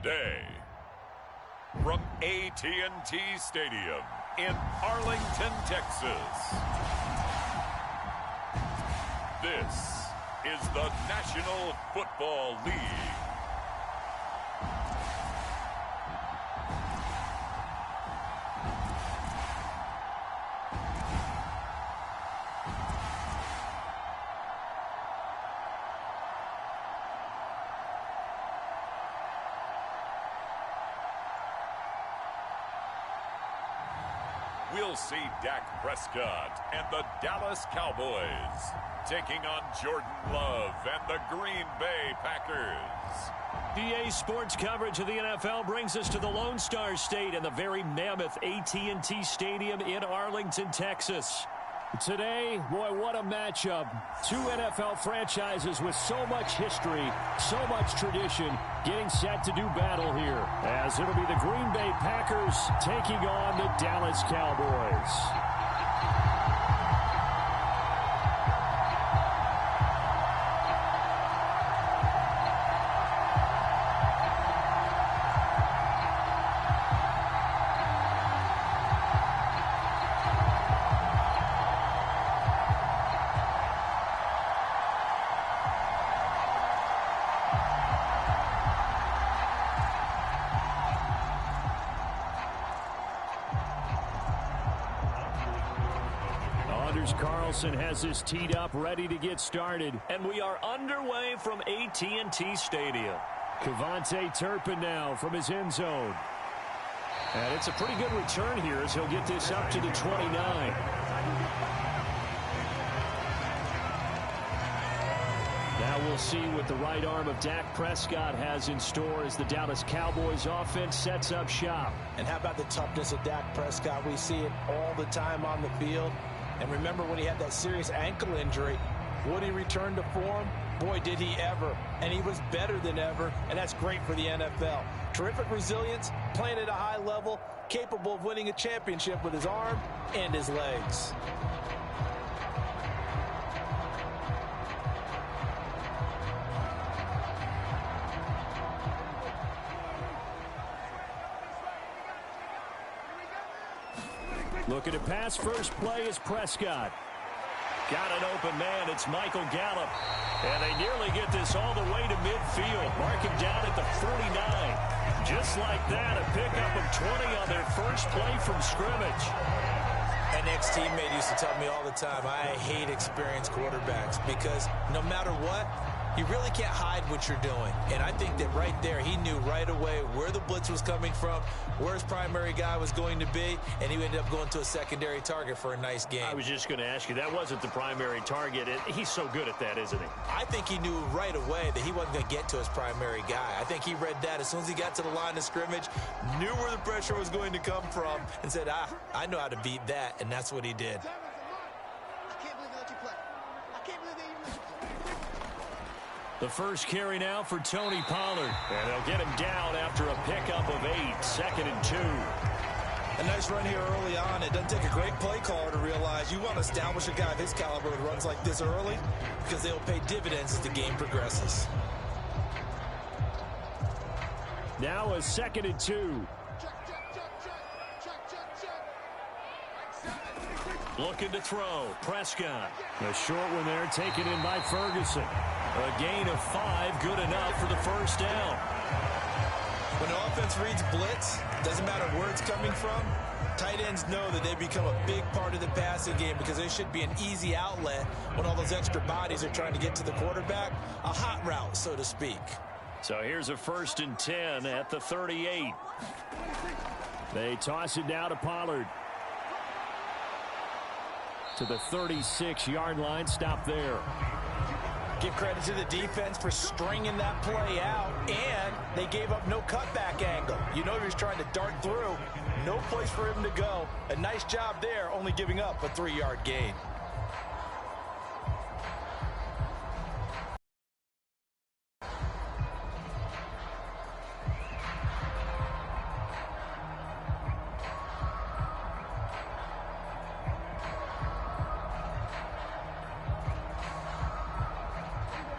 today. From AT&T Stadium in Arlington, Texas. This is the National Football League. We'll see Dak Prescott and the Dallas Cowboys taking on Jordan Love and the Green Bay Packers. EA Sports coverage of the NFL brings us to the Lone Star State and the very mammoth AT&T Stadium in Arlington, Texas. Today, boy, what a matchup. Two NFL franchises with so much history, so much tradition, getting set to do battle here, as it'll be the Green Bay Packers taking on the Dallas Cowboys. Carlson has his teed up, ready to get started. And we are underway from AT&T Stadium. Cavante Turpin now from his end zone. And it's a pretty good return here as he'll get this up to the 29. Now we'll see what the right arm of Dak Prescott has in store as the Dallas Cowboys offense sets up shop. And how about the toughness of Dak Prescott? We see it all the time on the field. And remember when he had that serious ankle injury, would he return to form? Boy, did he ever. And he was better than ever, and that's great for the NFL. Terrific resilience, playing at a high level, capable of winning a championship with his arm and his legs. Looking to pass, first play is Prescott. Got an open man, it's Michael Gallup. And they nearly get this all the way to midfield. Mark him down at the 49. Just like that, a pickup of 20 on their first play from scrimmage. An ex-teammate used to tell me all the time, I hate experienced quarterbacks because no matter what, you really can't hide what you're doing. And I think that right there, he knew right away where the blitz was coming from, where his primary guy was going to be, and he ended up going to a secondary target for a nice game. I was just going to ask you, that wasn't the primary target. He's so good at that, isn't he? I think he knew right away that he wasn't going to get to his primary guy. I think he read that as soon as he got to the line of scrimmage, knew where the pressure was going to come from, and said, I know how to beat that, and that's what he did. The first carry now for Tony Pollard. And they'll get him down after a pickup of 8, 2nd and 2. A nice run here early on. It doesn't take a great play caller to realize you want to establish a guy of his caliber with runs like this early because they'll pay dividends as the game progresses. Now a 2nd and 2. Looking to throw. Prescott. A short one there taken in by Ferguson. A gain of 5, good enough for the first down. When the offense reads blitz, doesn't matter where it's coming from, tight ends know that they become a big part of the passing game because they should be an easy outlet when all those extra bodies are trying to get to the quarterback. A hot route, so to speak. So here's a 1st and 10 at the 38. They toss it now to Pollard. To the 36-yard line, stop there. Give credit to the defense for stringing that play out, and they gave up no cutback angle. You know he was trying to dart through. No place for him to go. A nice job there, only giving up a 3-yard gain.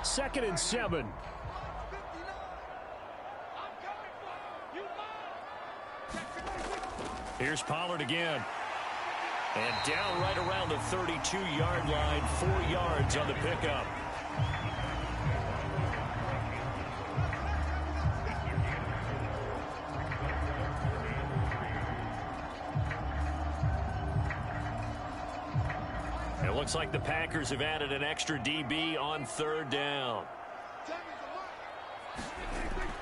Second and 7. Here's Pollard again. And down right around the 32-yard line, 4 yards on the pickup. It looks like the Packers have added an extra DB on 3rd down.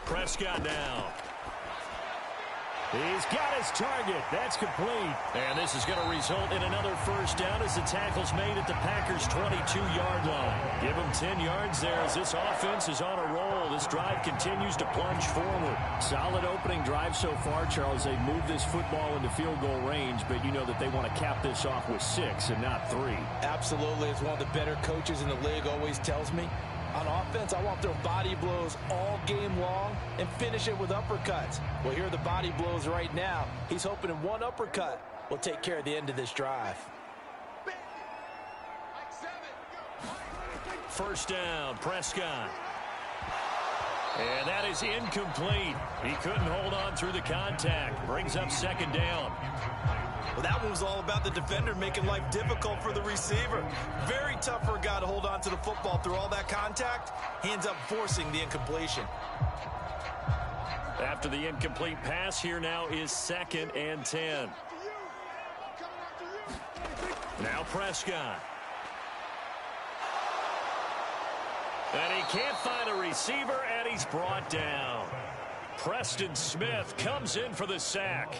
Prescott now. He's got his target. That's complete. And this is going to result in another first down as the tackle's made at the Packers' 22-yard line. Give them 10 yards there as this offense is on a roll. This drive continues to plunge forward. Solid opening drive so far, Charles. They've moved this football into field goal range, but you know that they want to cap this off with 6 and not 3. Absolutely. As one of the better coaches in the league always tells me, on offense, I want to throw body blows all game long and finish it with uppercuts. Well, here are the body blows right now. He's hoping in one uppercut will take care of the end of this drive. First down, Prescott. And that is incomplete. He couldn't hold on through the contact. Brings up 2nd down. Well, that one was all about the defender making life difficult for the receiver. Very tough for a guy to hold on to the football through all that contact. He ends up forcing the incompletion. After the incomplete pass, here now is 2nd and 10. Now Prescott. And he can't find a receiver, and he's brought down. Preston Smith comes in for the sack.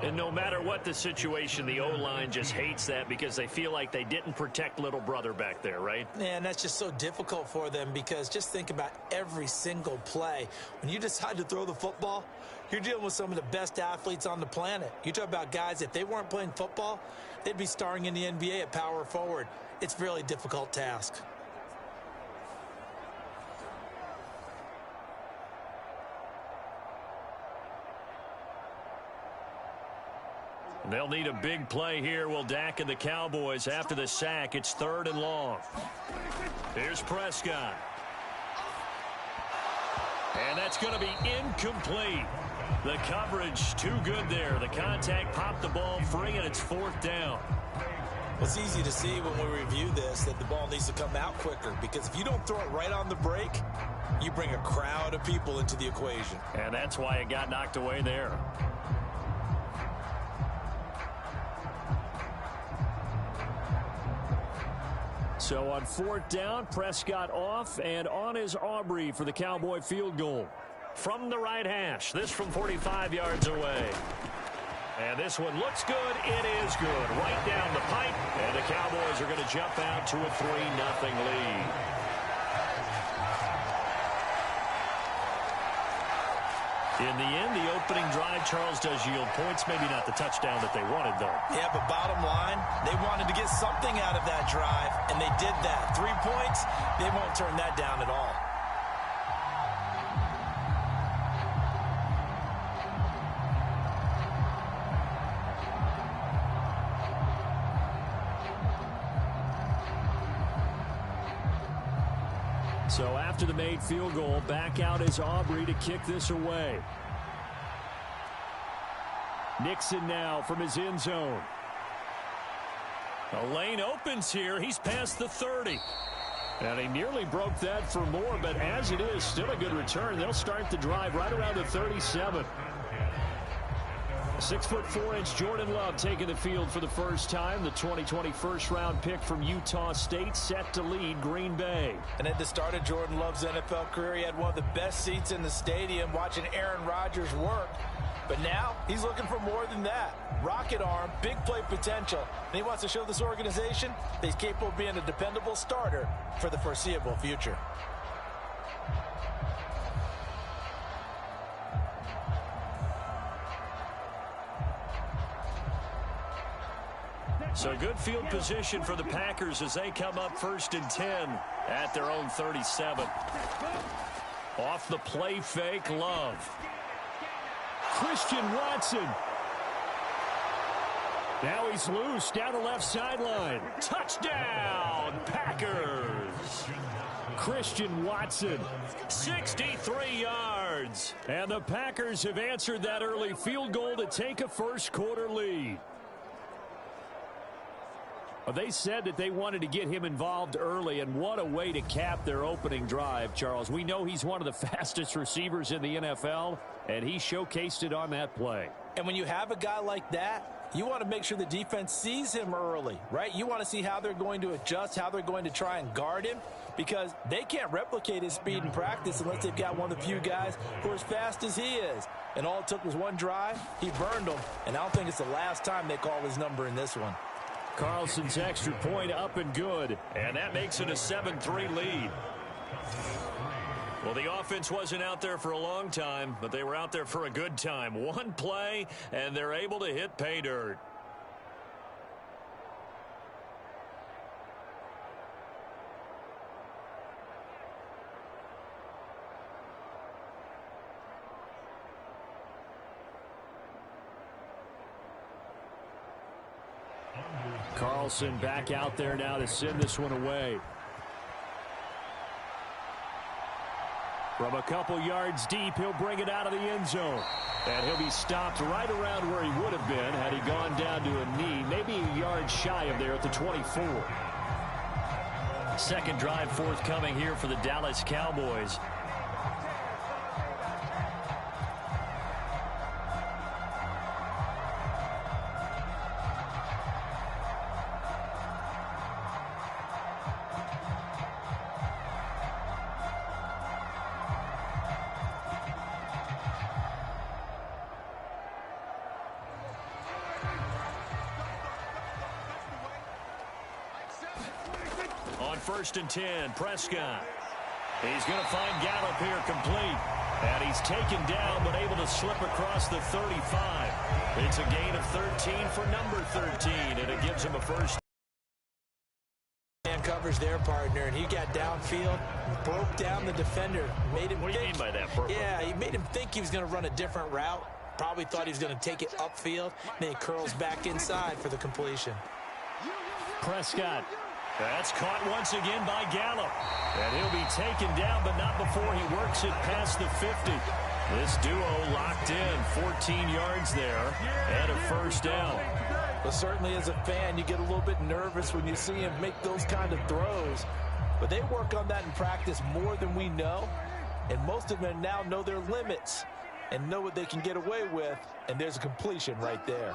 And no matter what the situation, the O-line just hates that because they feel like they didn't protect little brother back there, right? Yeah, and that's just so difficult for them because just think about every single play. When you decide to throw the football, you're dealing with some of the best athletes on the planet. You talk about guys, if they weren't playing football, they'd be starring in the NBA at power forward. It's a really difficult task. They'll need a big play here. Will Dak and the Cowboys after the sack. It's 3rd and long. Here's Prescott. And that's going to be incomplete. The coverage too good there. The contact popped the ball free, and it's 4th down. Well, it's easy to see when we review this that the ball needs to come out quicker because if you don't throw it right on the break, you bring a crowd of people into the equation. And that's why it got knocked away there. So on 4th down, Prescott off, and on is Aubrey for the Cowboy field goal. From the right hash, this from 45 yards away. And this one looks good. It is good. Right down the pipe, and the Cowboys are going to jump out to a 3-0 lead. In the end, the opening drive, Charles, does yield points. Maybe not the touchdown that they wanted, though. Yeah, but bottom line, they wanted to get something out of that drive, and they did that. 3 points, they won't turn that down at all. So after the made field goal, back out is Aubrey to kick this away. Nixon now from his end zone. A lane opens here. He's past the 30. And he nearly broke that for more, but as it is, still a good return. They'll start the drive right around the 37. 6'4" Jordan Love taking the field for the first time. The 2020 first-round pick from Utah State set to lead Green Bay. And at the start of Jordan Love's NFL career, he had one of the best seats in the stadium watching Aaron Rodgers work. But now he's looking for more than that. Rocket arm, big play potential. And he wants to show this organization that he's capable of being a dependable starter for the foreseeable future. So good field position for the Packers as they come up 1st and 10 at their own 37. Off the play fake, Love. Christian Watson. Now he's loose down the left sideline. Touchdown, Packers. Christian Watson, 63 yards. And the Packers have answered that early field goal to take a first-quarter lead. Well, they said that they wanted to get him involved early, and what a way to cap their opening drive, Charles. We know he's one of the fastest receivers in the NFL, and he showcased it on that play. And when you have a guy like that, you want to make sure the defense sees him early, right? You want to see how they're going to adjust, how they're going to try and guard him, because they can't replicate his speed in practice unless they've got one of the few guys who are as fast as he is. And all it took was one drive. He burned them, and I don't think it's the last time they call his number in this one. Carlson's extra point up and good, and that makes it a 7-3 lead. Well, the offense wasn't out there for a long time, but they were out there for a good time. One play, and they're able to hit pay dirt. Carlson back out there now to send this one away. From a couple yards deep, he'll bring it out of the end zone. And he'll be stopped right around where he would have been had he gone down to a knee, maybe a yard shy of there at the 24. Second drive forthcoming here for the Dallas Cowboys. On 1st and 10, Prescott. He's going to find Gallup here complete. And he's taken down but able to slip across the 35. It's a gain of 13 for number 13, and it gives him a first. Man covers their partner, and he got downfield, broke down the defender, made him What do you mean by that? Yeah, he made him think he was going to run a different route. Probably thought he was going to take it upfield. Then he curls back inside for the completion. Prescott. That's caught once again by Gallup. And he'll be taken down, but not before he works it past the 50. This duo locked in, 14 yards there, and a first down. Well, certainly as a fan, you get a little bit nervous when you see him make those kind of throws. But they work on that in practice more than we know. And most of them now know their limits and know what they can get away with. And there's a completion right there.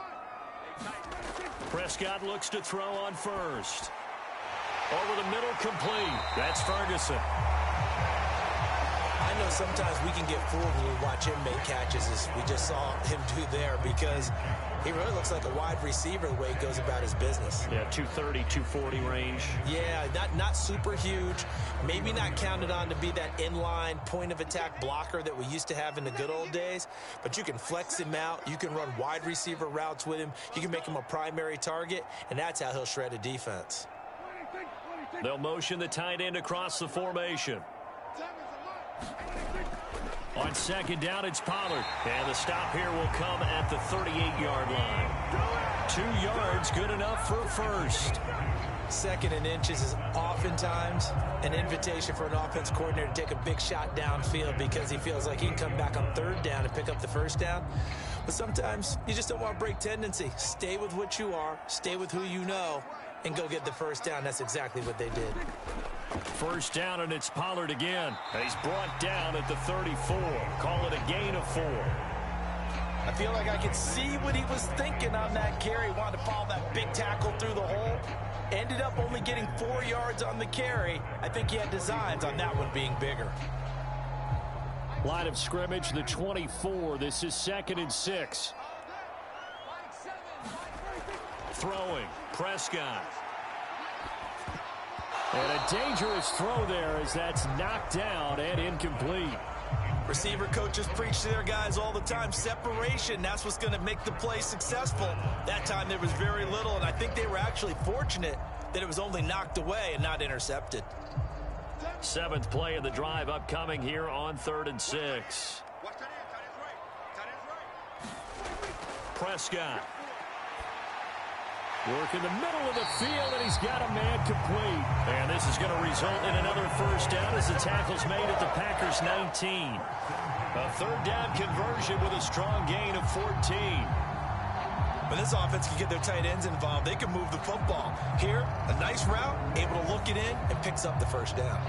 Prescott looks to throw on first. Over the middle, complete. That's Ferguson. I know sometimes we can get fooled when we watch him make catches, as we just saw him do there, because he really looks like a wide receiver the way he goes about his business. Yeah, 230, 240 range. Yeah, not super huge. Maybe not counted on to be that inline point-of-attack blocker that we used to have in the good old days, but you can flex him out. You can run wide receiver routes with him. You can make him a primary target, and that's how he'll shred a defense. They'll motion the tight end across the formation. On second down, it's Pollard. And the stop here will come at the 38-yard line. 2 yards, good enough for first. Second and inches is oftentimes an invitation for an offense coordinator to take a big shot downfield because he feels like he can come back on third down and pick up the first down. But sometimes you just don't want to break tendency. Stay with what you are, stay with who you know, and go get the first down. That's exactly what they did. First down, and it's Pollard again. And he's brought down at the 34. Call it a gain of 4. I feel like I could see what he was thinking on that carry. Wanted to follow that big tackle through the hole. Ended up only getting 4 yards on the carry. I think he had designs on that one being bigger. Line of scrimmage, the 24. This is 2nd and 6. Throwing, Prescott. And a dangerous throw there as that's knocked down and incomplete. Receiver coaches preach to their guys all the time. Separation, that's what's going to make the play successful. That time there was very little, and I think they were actually fortunate that it was only knocked away and not intercepted. 7th play of the drive upcoming here on 3rd and 6. Work in the middle of the field, and he's got a man complete. And this is going to result in another first down as the tackle's made at the Packers' 19. A third down conversion with a strong gain of 14. When this offense can get their tight ends involved, they can move the football. Here, a nice route, able to look it in, and picks up the first down.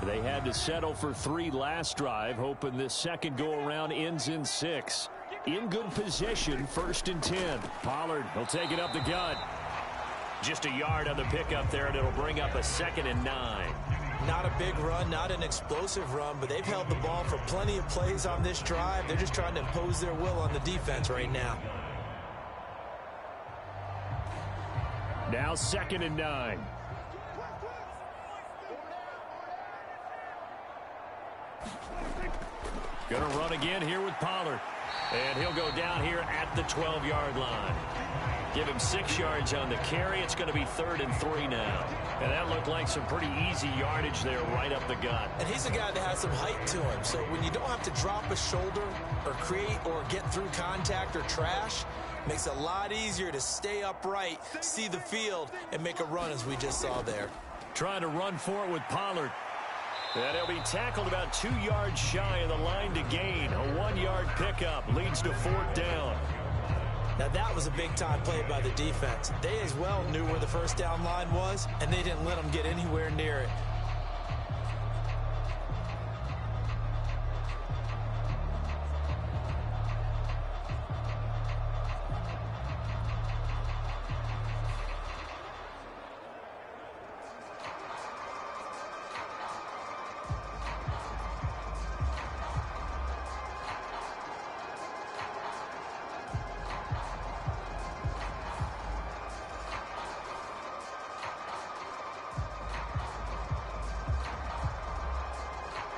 They had to settle for 3 last drive, hoping this second go-around ends in 6. In good position, 1st and 10. Pollard will take it up the gut. Just a yard on the pickup there, and it'll bring up a 2nd and 9. Not a big run, not an explosive run, but they've held the ball for plenty of plays on this drive. They're just trying to impose their will on the defense right now. Now 2nd and 9. Going to run again here with Pollard. And he'll go down here at the 12-yard line. Give him 6 yards on the carry. It's going to be 3rd and 3 now. And that looked like some pretty easy yardage there right up the gut. And he's a guy that has some height to him. So when you don't have to drop a shoulder or create or get through contact or trash, makes it a lot easier to stay upright, see the field, and make a run as we just saw there. Trying to run for it with Pollard. And he'll be tackled about 2 yards shy of the line to gain. A 1-yard pickup leads to 4th down. Now that was a big-time play by the defense. They as well knew where the first down line was, and they didn't let them get anywhere near it.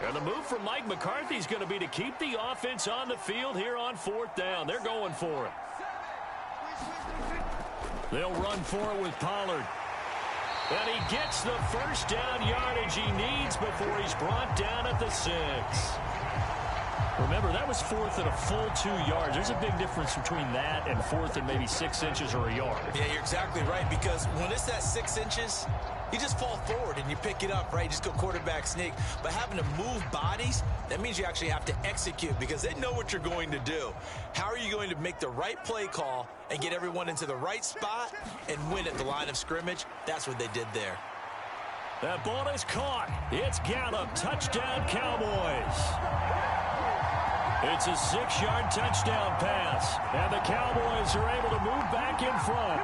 And the move from Mike McCarthy is going to be to keep the offense on the field here on 4th down. They're going for it. They'll run for it with Pollard. And he gets the first down yardage he needs before he's brought down at the 6. Remember, that was 4th and a full 2 yards. There's a big difference between that and 4th and maybe 6 inches or a yard. Yeah, you're exactly right, because when it's that 6 inches, you just fall forward and you pick it up, right? You just go quarterback sneak. But having to move bodies, that means you actually have to execute because they know what you're going to do. How are you going to make the right play call and get everyone into the right spot and win at the line of scrimmage? That's what they did there. That ball is caught. It's Gallup. Touchdown, Cowboys. It's a 6-yard touchdown pass. And the Cowboys are able to move back in front.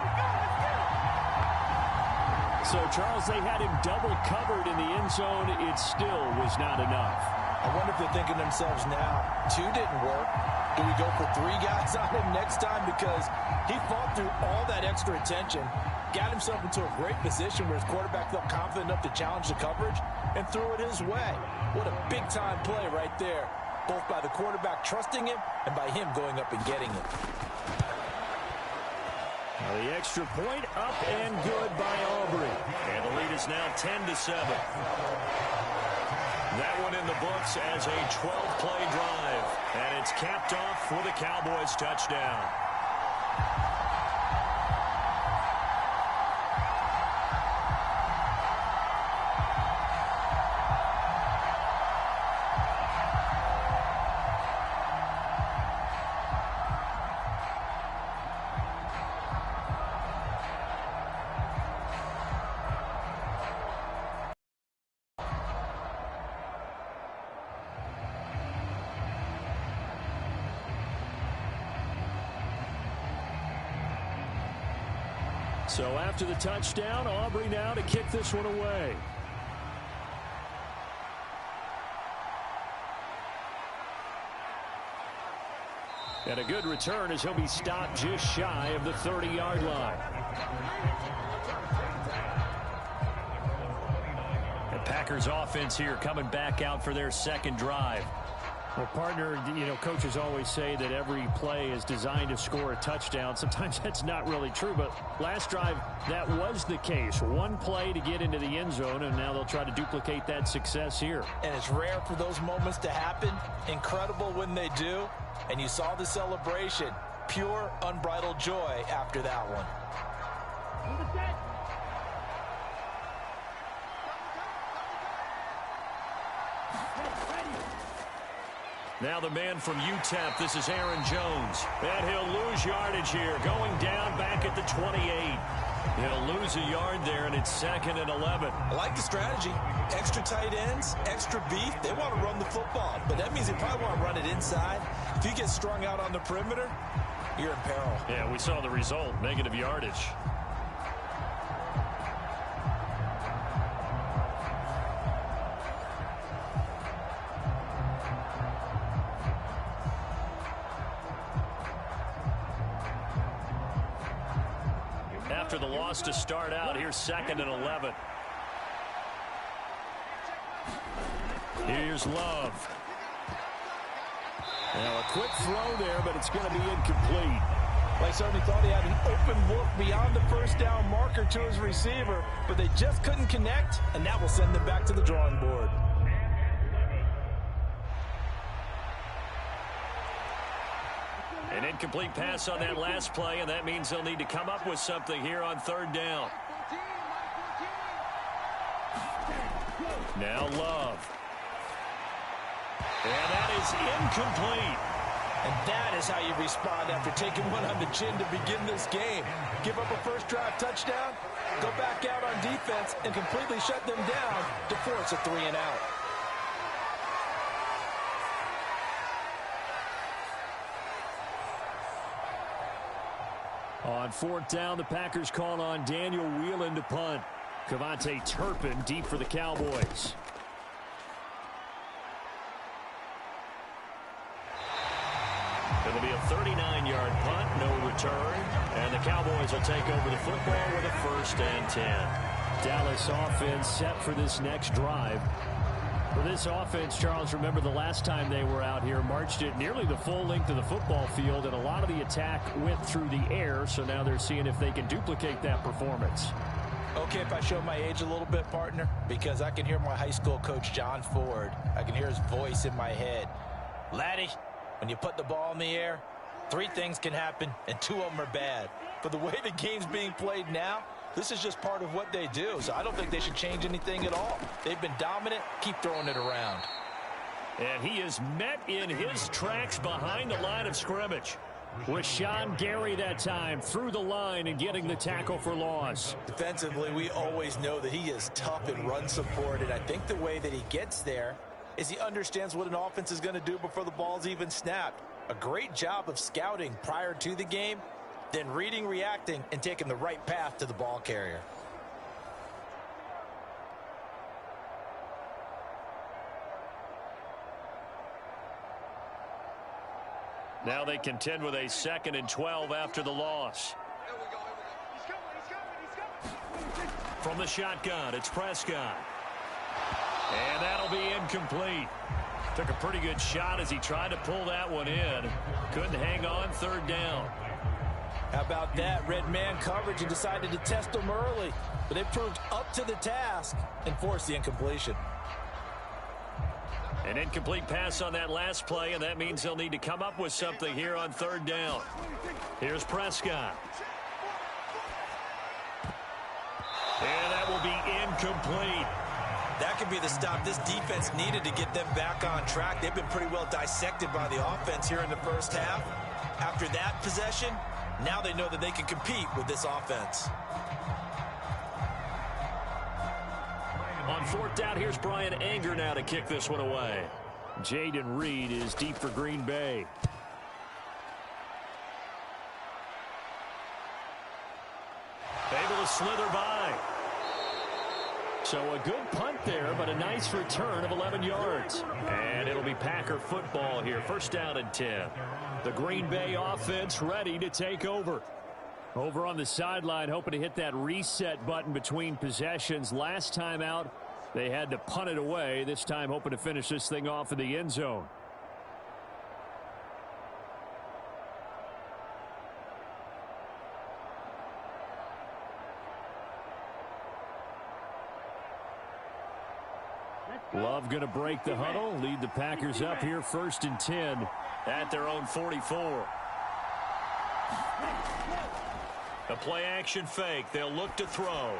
So, Charles, they had him double covered in the end zone. It still was not enough. I wonder if they're thinking to themselves now, 2 didn't work. Do we go for 3 guys on him next time? Because he fought through all that extra attention, got himself into a great position where his quarterback felt confident enough to challenge the coverage and threw it his way. What a big-time play right there, both by the quarterback trusting him and by him going up and getting it. Well, the extra point up and good by Aubrey. And the lead is now 10-7. That one in the books as a 12-play drive. And it's capped off with a Cowboys touchdown. So after the touchdown, Aubrey now to kick this one away. And a good return as he'll be stopped just shy of the 30-yard line. The Packers offense here coming back out for their second drive. Well, partner, you know, coaches always say that every play is designed to score a touchdown. Sometimes that's not really true, but last drive, that was the case. One play to get into the end zone, and now they'll try to duplicate that success here. And it's rare for those moments to happen. Incredible when they do. And you saw the celebration. Pure, unbridled joy after that one. Now the man from UTEP, this is Aaron Jones. And he'll lose yardage here, going down back at the 28. He'll lose a yard there, and it's 2nd and 11. I like the strategy. Extra tight ends, extra beef. They want to run the football, but that means they probably want to run it inside. If you get strung out on the perimeter, you're in peril. Yeah, we saw the result, negative yardage. After the loss to start out, here's 2nd and 11. Here's Love. Now a quick throw there, but it's going to be incomplete. Well, I certainly thought he had an open look beyond the first down marker to his receiver, but they just couldn't connect, and that will send them back to the drawing board. An incomplete pass on that last play, and that means they'll need to come up with something here on 3rd down. Now Love. And that is incomplete. And that is how you respond after taking one on the chin to begin this game. Give up a first drive touchdown, go back out on defense, and completely shut them down to force a 3-and-out. On 4th down, the Packers call on Daniel Whelan to punt. Cavante Turpin deep for the Cowboys. It'll be a 39-yard punt, no return. And the Cowboys will take over the football with a 1st and 10. Dallas offense set for this next drive. For this offense, Charles, remember the last time they were out here, marched it nearly the full length of the football field, and a lot of the attack went through the air, so now they're seeing if they can duplicate that performance. Okay, if I show my age a little bit, partner, because I can hear my high school coach, John Ford. I can hear his voice in my head. Laddie, when you put the ball in the air, 3 things can happen, and 2 of them are bad. But the way the game's being played now, this is just part of what they do, so I don't think they should change anything at all. They've been dominant. Keep throwing it around. And he is met in his tracks behind the line of scrimmage. Rashawn Gary that time through the line and getting the tackle for loss. Defensively, we always know that he is tough in run support, and I think the way that he gets there is he understands what an offense is going to do before the ball's even snapped. A great job of scouting prior to the game, then reading, reacting, and taking the right path to the ball carrier. Now they contend with a 2nd and 12 after the loss. From the shotgun, it's Prescott. And that'll be incomplete. Took a pretty good shot as he tried to pull that one in. Couldn't hang on 3rd down. How about that? Red man coverage and decided to test them early. But they proved up to the task and forced the incompletion. An incomplete pass on that last play, and that means they'll need to come up with something here on 3rd down. Here's Prescott. And that will be incomplete. That could be the stop this defense needed to get them back on track. They've been pretty well dissected by the offense here in the first half. After that possession, now they know that they can compete with this offense. On 4th down, here's Brian Anger now to kick this one away. Jaden Reed is deep for Green Bay. Able to slither by. So a good punt there, but a nice return of 11 yards. And it'll be Packer football here. 1st down and 10. The Green Bay offense ready to take over. Over on the sideline, hoping to hit that reset button between possessions. Last time out, they had to punt it away. This time hoping to finish this thing off in the end zone. Love going to break the huddle, lead the Packers up here 1st and 10 at their own 44. A play-action fake. They'll look to throw.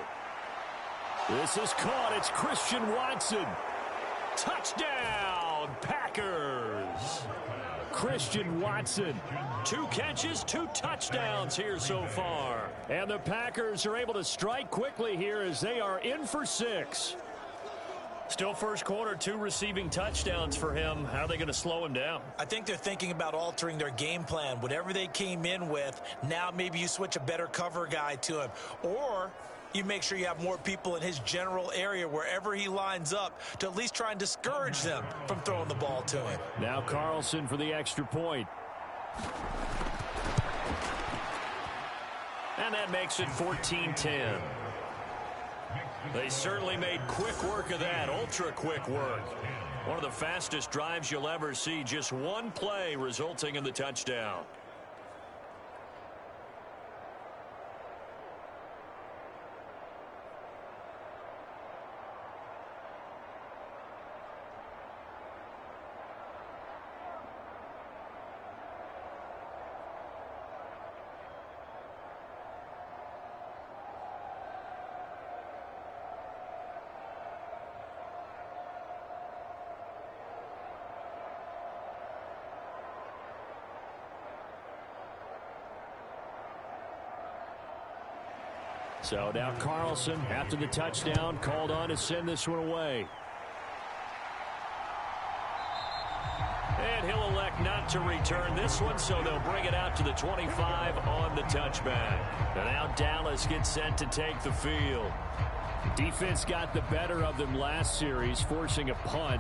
This is caught. It's Christian Watson. Touchdown, Packers. Christian Watson. 2 catches, 2 touchdowns here so far. And the Packers are able to strike quickly here as they are in for 6. Still first quarter, 2 receiving touchdowns for him. How are they going to slow him down? I think they're thinking about altering their game plan. Whatever they came in with, now maybe you switch a better cover guy to him. Or you make sure you have more people in his general area wherever he lines up to at least try and discourage them from throwing the ball to him. Now Carlson for the extra point. And that makes it 14-10. They certainly made quick work of that, ultra-quick work. One of the fastest drives you'll ever see, just 1 play resulting in the touchdown. So now Carlson, after the touchdown, called on to send this one away. And he'll elect not to return this one, so they'll bring it out to the 25 on the touchback. And now Dallas gets set to take the field. Defense got the better of them last series, forcing a punt.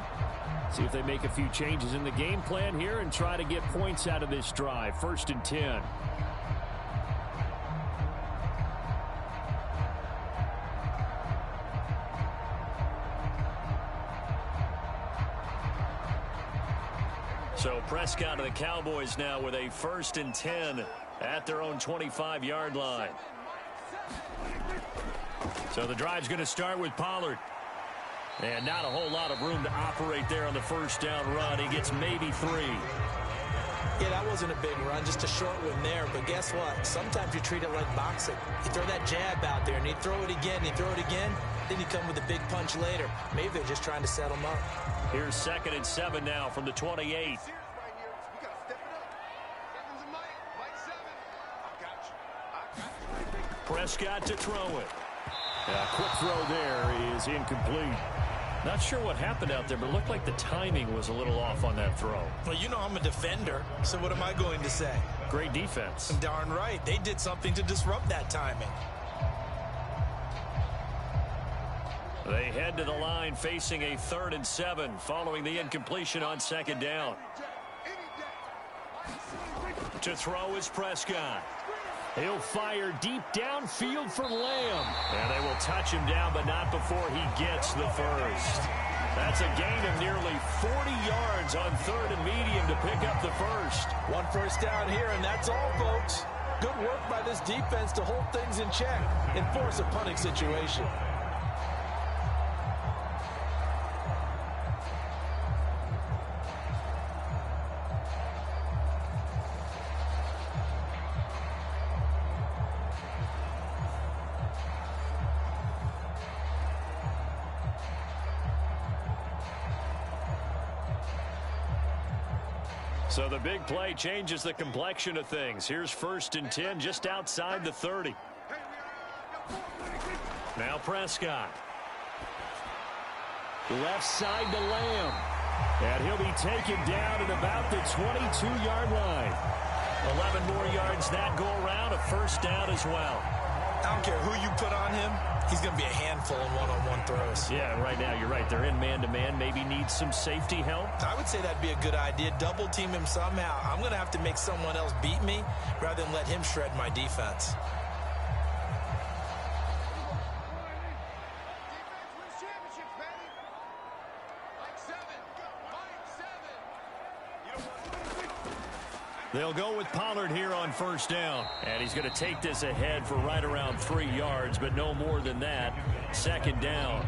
See if they make a few changes in the game plan here and try to get points out of this drive. 1st and 10. So Prescott of the Cowboys now with a 1st and 10 at their own 25-yard line. So the drive's going to start with Pollard. And not a whole lot of room to operate there on the first down run. He gets maybe 3. Yeah, that wasn't a big run, just a short one there. But guess what? Sometimes you treat it like boxing. You throw that jab out there, and you throw it again, then you come with a big punch later. Maybe they're just trying to set him up. Here's 2nd and 7 now from the 28. Prescott to throw it. A quick throw there is incomplete. Not sure what happened out there, but it looked like the timing was a little off on that throw. Well, you know I'm a defender, so what am I going to say? Great defense. Darn right. They did something to disrupt that timing. They head to the line facing a 3rd and 7 following the incompletion on 2nd down. To throw is Prescott. He'll fire deep downfield for Lamb. And they will touch him down, but not before he gets the first. That's a gain of nearly 40 yards on 3rd and medium to pick up the first. 1 first down here, and that's all, folks. Good work by this defense to hold things in check and force a punting situation. So the big play changes the complexion of things. Here's 1st and 10 just outside the 30. Now Prescott. Left side to Lamb. And he'll be taken down at about the 22-yard line. 11 more yards that go around, a first down as well. I don't care who you put on him. He's going to be a handful in one-on-one throws. Yeah, right now you're right. They're in man-to-man. Maybe needs some safety help. I would say that'd be a good idea. Double team him somehow. I'm going to have to make someone else beat me rather than let him shred my defense. They'll go with Pollard here on first down. And he's going to take this ahead for right around 3 yards, but no more than that. 2nd down.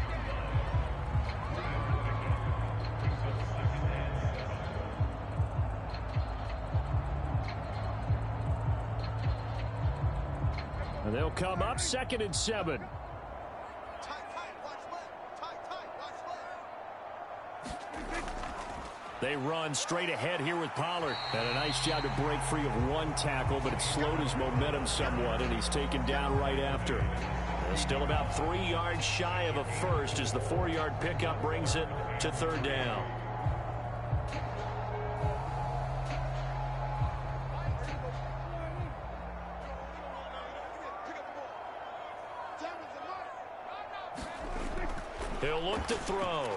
And they'll come up 2nd and 7. They run straight ahead here with Pollard. And a nice job to break free of one tackle, but it slowed his momentum somewhat, and he's taken down right after. Still about 3 yards shy of a first as the 4-yard pickup brings it to 3rd down. He'll look to throw.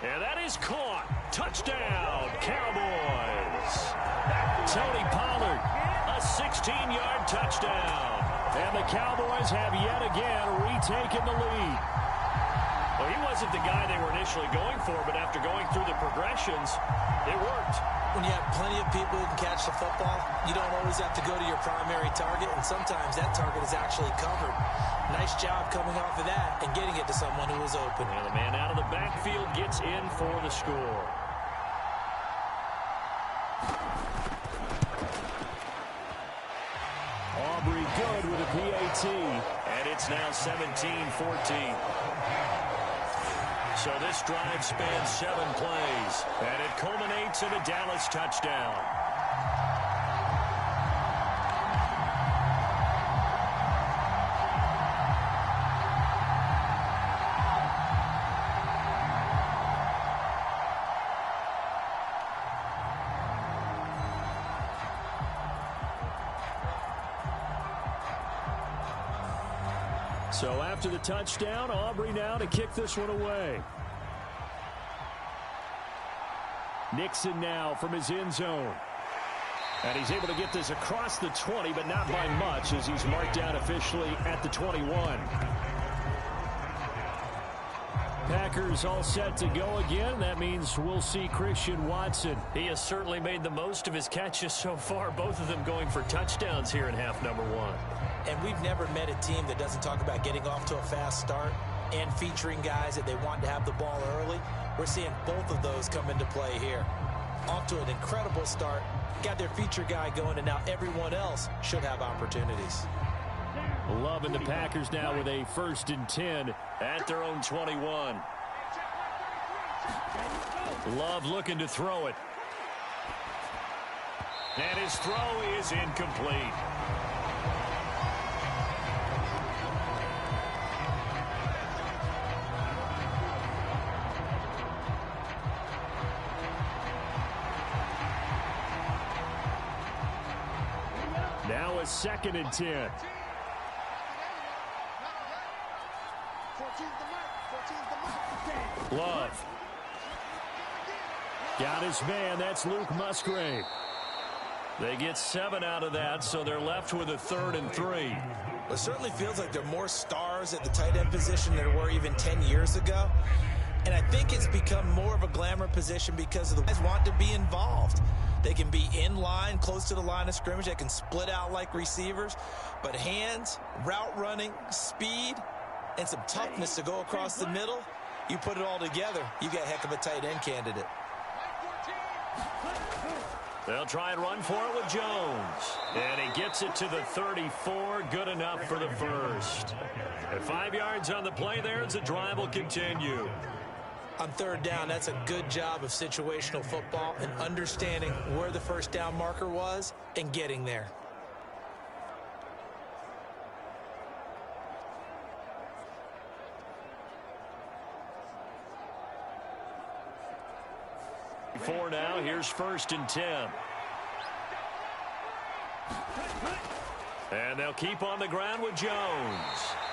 And that is caught. Touchdown, Cowboys. Tony Pollard, a 16-yard touchdown. And the Cowboys have yet again retaken the lead. Well, he wasn't the guy they were initially going for, but after going through the progressions, it worked. When you have plenty of people who can catch the football, you don't always have to go to your primary target, and sometimes that target is actually covered. Nice job coming off of that and getting it to someone who was open. And the man out of the backfield gets in for the score. Aubrey good with a PAT, and it's now 17-14. So this drive spans 7 plays, and it culminates in a Dallas touchdown. So after the touchdown, Aubrey now to kick this one away. Nixon now from his end zone. And he's able to get this across the 20, but not by much as he's marked down officially at the 21. Packers all set to go again. That means we'll see Christian Watson. He has certainly made the most of his catches so far, both of them going for touchdowns here in half number 1. And we've never met a team that doesn't talk about getting off to a fast start and featuring guys that they want to have the ball early. We're seeing both of those come into play here. Off to an incredible start, got their feature guy going, and now everyone else should have opportunities. Love and the Packers now with a 1st and 10 at their own 21. Love looking to throw it. And his throw is incomplete. Now a 2nd and 10. Love. Got his man. That's Luke Musgrave. They get 7 out of that, so they're left with a 3rd and 3. It certainly feels like there are more stars at the tight end position than there were even 10 years ago. And I think it's become more of a glamour position because of the guys want to be involved. They can be in line, close to the line of scrimmage. They can split out like receivers. But hands, route running, speed, and some toughness to go across the middle, you put it all together, you got a heck of a tight end candidate. They'll try and run for it with Jones. And he gets it to the 34. Good enough for the first. And 5 yards on the play there as the drive will continue. On 3rd down, that's a good job of situational football and understanding where the first down marker was and getting there. Four now. Here's 1st and 10. And they'll keep on the ground with Jones.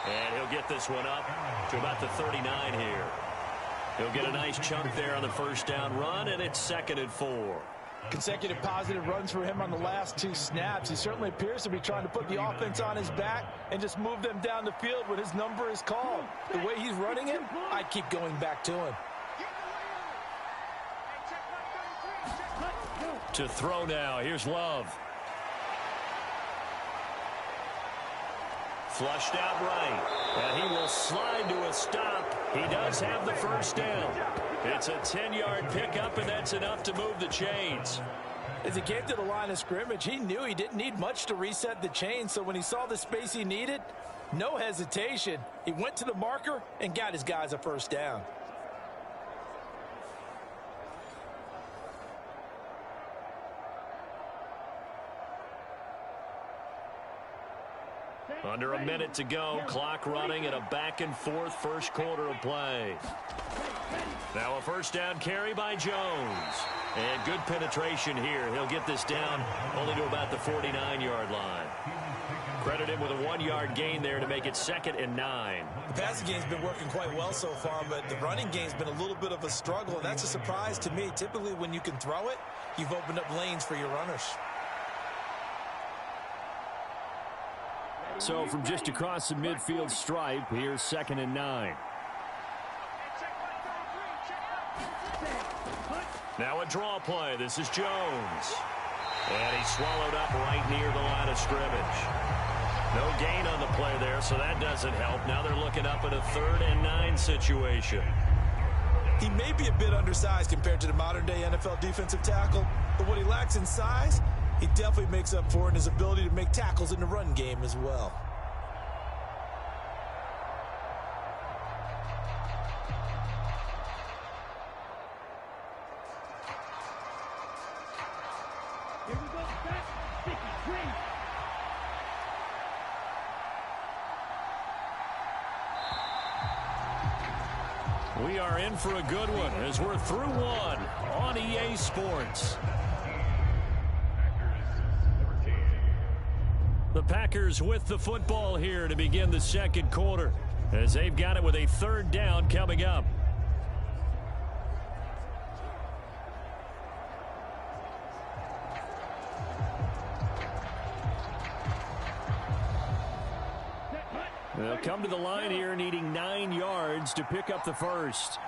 And he'll get this one up to about the 39 here. He'll get a nice chunk there on the first down run, and it's 2nd and 4. Consecutive positive runs for him on the last 2 snaps. He certainly appears to be trying to put the offense on his back and just move them down the field when his number is called. The way he's running it, I'd keep going back to him. To throw now. Here's Love. Flushed out right. And he will slide to a stop. He does have the first down. It's a 10-yard pickup, and that's enough to move the chains. As he came to the line of scrimmage, he knew he didn't need much to reset the chain, so when he saw the space he needed, no hesitation. He went to the marker and got his guys a first down. Under a minute to go, clock running at a back-and-forth first quarter of play. Now a first down carry by Jones. And good penetration here. He'll get this down only to about the 49-yard line. Credit him with a 1-yard gain there to make it 2nd and 9. The passing game's been working quite well so far, but the running game's been a little bit of a struggle, and that's a surprise to me. Typically, when you can throw it, you've opened up lanes for your runners. So from just across the midfield stripe, here's 2nd and 9. Now a draw play. This is Jones. And he's swallowed up right near the line of scrimmage. No gain on the play there, so that doesn't help. Now they're looking up at a 3rd and 9 situation. He may be a bit undersized compared to the modern-day NFL defensive tackle, but what he lacks in size, he definitely makes up for it in his ability to make tackles in the run game as well. We are in for a good one as we're through one on EA Sports. The Packers with the football here to begin the second quarter as they've got it with a 3rd down coming up. They'll come to the line here needing 9 yards to pick up the first.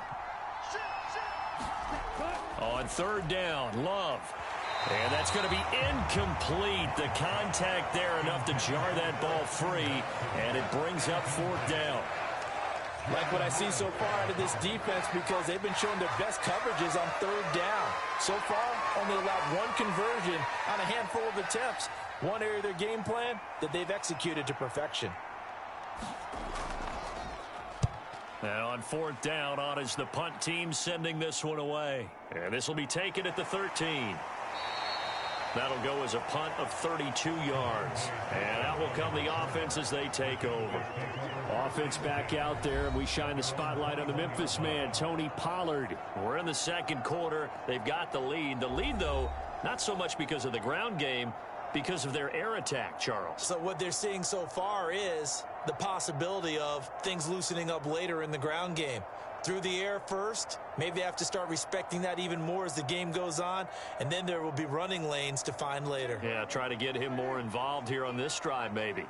On 3rd down, Love. And that's going to be incomplete. The contact there enough to jar that ball free, and it brings up 4th down. Like what I see so far out of this defense, because they've been showing their best coverages on 3rd down. So far, only allowed 1 conversion on a handful of attempts. One area of their game plan that they've executed to perfection. And on 4th down, on is the punt team sending this one away. And this will be taken at the 13. That'll go as a punt of 32 yards. And out will come the offense as they take over. Offense back out there, and we shine the spotlight on the Memphis man, Tony Pollard. We're in the second quarter. They've got the lead. The lead, though, not so much because of the ground game, because of their air attack, Charles. So what they're seeing so far is the possibility of things loosening up later in the ground game. Through the air first, maybe they have to start respecting that even more as the game goes on, and then there will be running lanes to find later. Yeah, try to get him more involved here on this drive, maybe.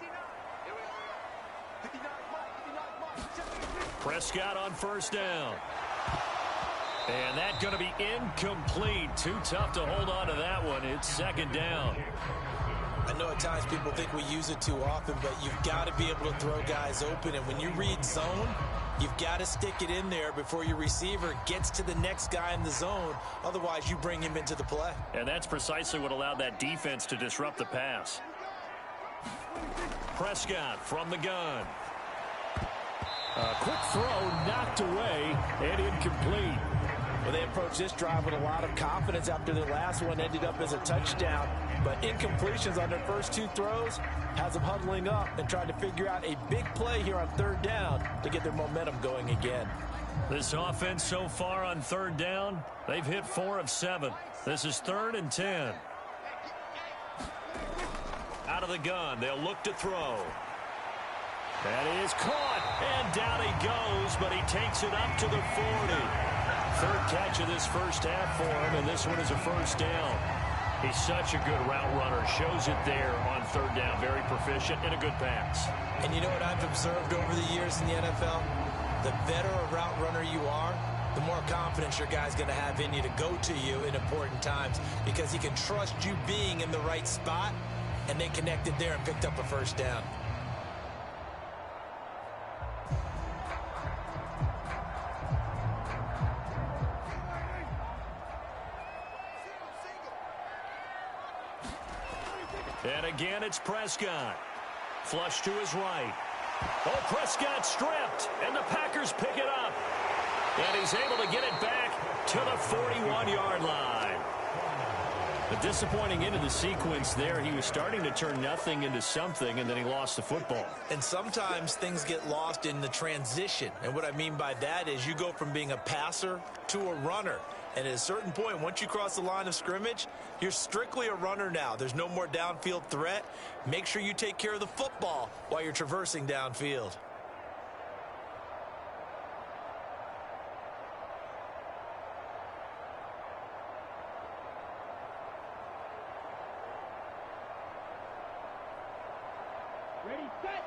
Prescott on 1st down. And that's going to be incomplete. Too tough to hold on to that one. It's 2nd down. I know at times people think we use it too often, but you've got to be able to throw guys open. And when you read zone, you've got to stick it in there before your receiver gets to the next guy in the zone. Otherwise, you bring him into the play. And that's precisely what allowed that defense to disrupt the pass. Prescott from the gun. A quick throw knocked away and incomplete. Well, they approached this drive with a lot of confidence after their last one ended up as a touchdown. But incompletions on their first 2 throws has them huddling up and trying to figure out a big play here on 3rd down to get their momentum going again. This offense so far on 3rd down, they've hit 4 of 7. This is 3rd and 10. Out of the gun, they'll look to throw. That is caught, and down he goes, but he takes it up to the 40. 3rd catch of this first half for him, and this one is a first down. He's such a good route runner. Shows it there on 3rd down. Very proficient and a good pass. And you know what I've observed over the years in the NFL? The better a route runner you are, the more confidence your guy's going to have in you to go to you in important times, because he can trust you being in the right spot, and they connected there and picked up a first down. And again, it's Prescott. Flush to his right. Oh, Prescott stripped, and the Packers pick it up. And he's able to get it back to the 41-yard line. A disappointing end of the sequence there. He was starting to turn nothing into something, and then he lost the football. And sometimes things get lost in the transition. And what I mean by that is you go from being a passer to a runner. And at a certain point, once you cross the line of scrimmage, you're strictly a runner now. There's no more downfield threat. Make sure you take care of the football while you're traversing downfield. Ready, set.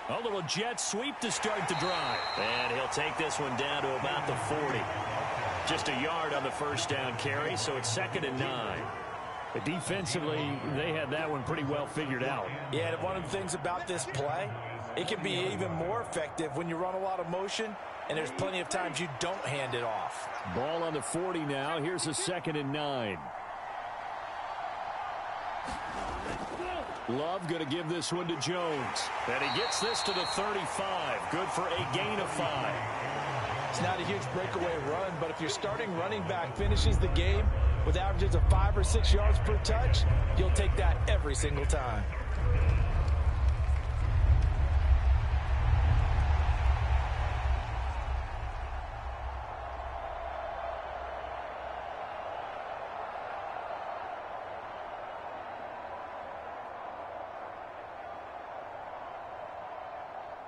A little jet sweep to start the drive. And he'll take this one down to about the 40. Just a yard on the first down carry, so it's 2nd and 9. But defensively, they had that one pretty well figured out. Yeah, and one of the things about this play, it can be even more effective when you run a lot of motion, and there's plenty of times you don't hand it off. Ball on the 40 now. Here's a 2nd and 9. Love going to give this one to Jones. And he gets this to the 35. Good for a gain of 5. It's not a huge breakaway run, but if your starting running back finishes the game with averages of 5 or 6 yards per touch, you'll take that every single time.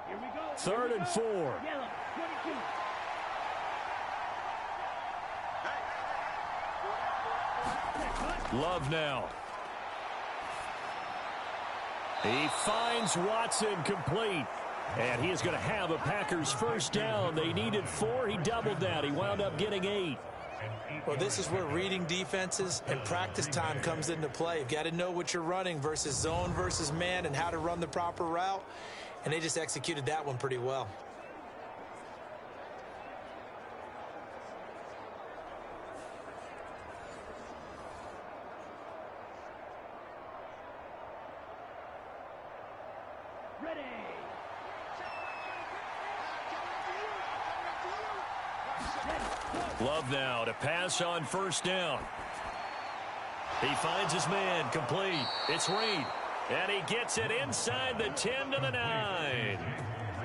Here we go. 3rd and 4. Yellow, 22. Love now. He finds Watson complete. And he is going to have a Packers first down. They needed 4. He doubled that. He wound up getting 8. Well, this is where reading defenses and practice time comes into play. You've got to know what you're running versus zone versus man and how to run the proper route. And they just executed that one pretty well. Ready. Love now to pass on first down. He finds his man complete. It's Reed. And he gets it inside the 10 to the 9.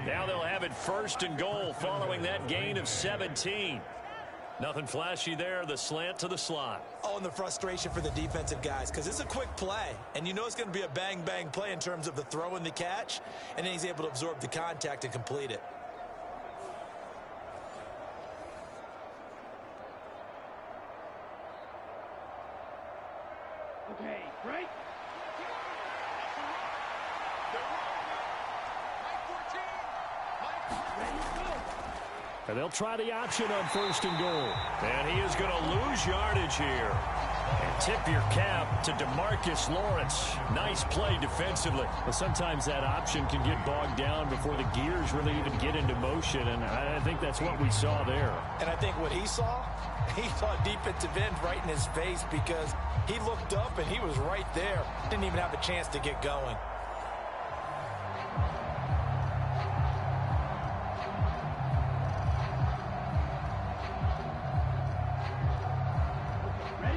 Now they'll have it 1st and goal following that gain of 17. Nothing flashy there. The slant to the slot. Oh, and the frustration for the defensive guys, because it's a quick play. And you know it's going to be a bang-bang play in terms of the throw and the catch. And then he's able to absorb the contact and complete it. Okay, break. And they'll try the option on 1st and goal. And he is going to lose yardage here. And tip your cap to DeMarcus Lawrence. Nice play defensively. But sometimes that option can get bogged down before the gears really even get into motion. And I think that's what we saw there. And I think what he saw a defensive end right in his face because he looked up and he was right there. Didn't even have a chance to get going.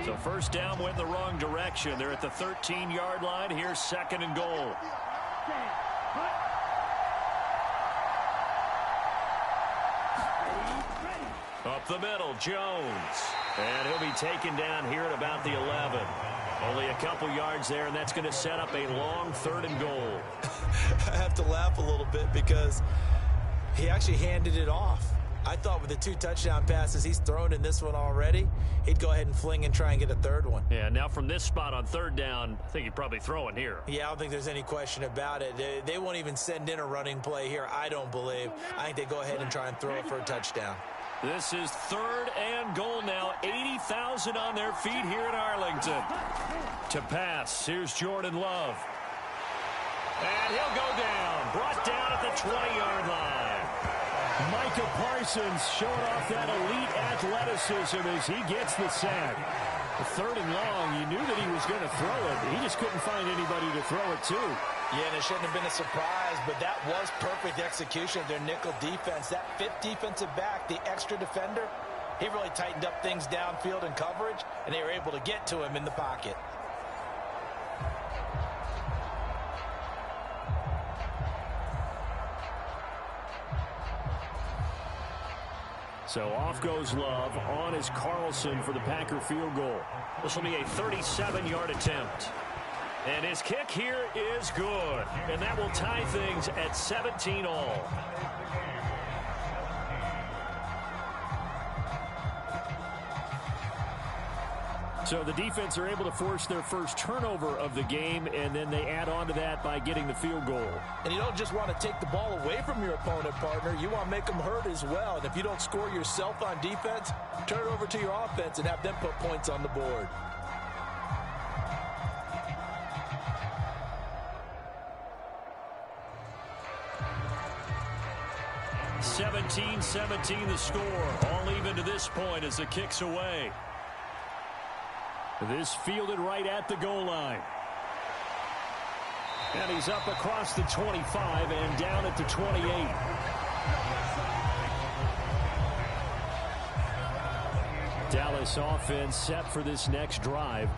So first down went the wrong direction. They're at the 13-yard line. Here's 2nd and goal. Up the middle, Jones. And he'll be taken down here at about the 11. Only a couple yards there, and that's going to set up a long 3rd and goal. I have to laugh a little bit because he actually handed it off. I thought with the 2 touchdown passes he's thrown in this one already, he'd go ahead and fling and try and get a 3rd one. Yeah, now from this spot on 3rd down, I think he'd probably throw in here. Yeah, I don't think there's any question about it. They won't even send in a running play here, I don't believe. I think they go ahead and try and throw it for a touchdown. This is 3rd and goal now. 80,000 on their feet here in Arlington. To pass, here's Jordan Love. And he'll go down. Brought down at the 20-yard line. Micah Parsons showing off that elite athleticism as he gets the sack. Third and long, you knew that he was going to throw it. He just couldn't find anybody to throw it to. Yeah, and it shouldn't have been a surprise, but that was perfect execution of their nickel defense. That fifth defensive back, the extra defender, he really tightened up things downfield in coverage, and they were able to get to him in the pocket. So off goes Love. On is Carlson for the Packer field goal. This will be a 37-yard attempt. And his kick here is good. And that will tie things at 17 all. So the defense are able to force their first turnover of the game, and then they add on to that by getting the field goal. And you don't just want to take the ball away from your opponent, partner. You want to make them hurt as well. And if you don't score yourself on defense, turn it over to your offense and have them put points on the board. (17-17) the score. All even to this point as the kick's away. This fielded right at the goal line. And he's up across the 25 and down at the 28. Dallas offense set for this next drive.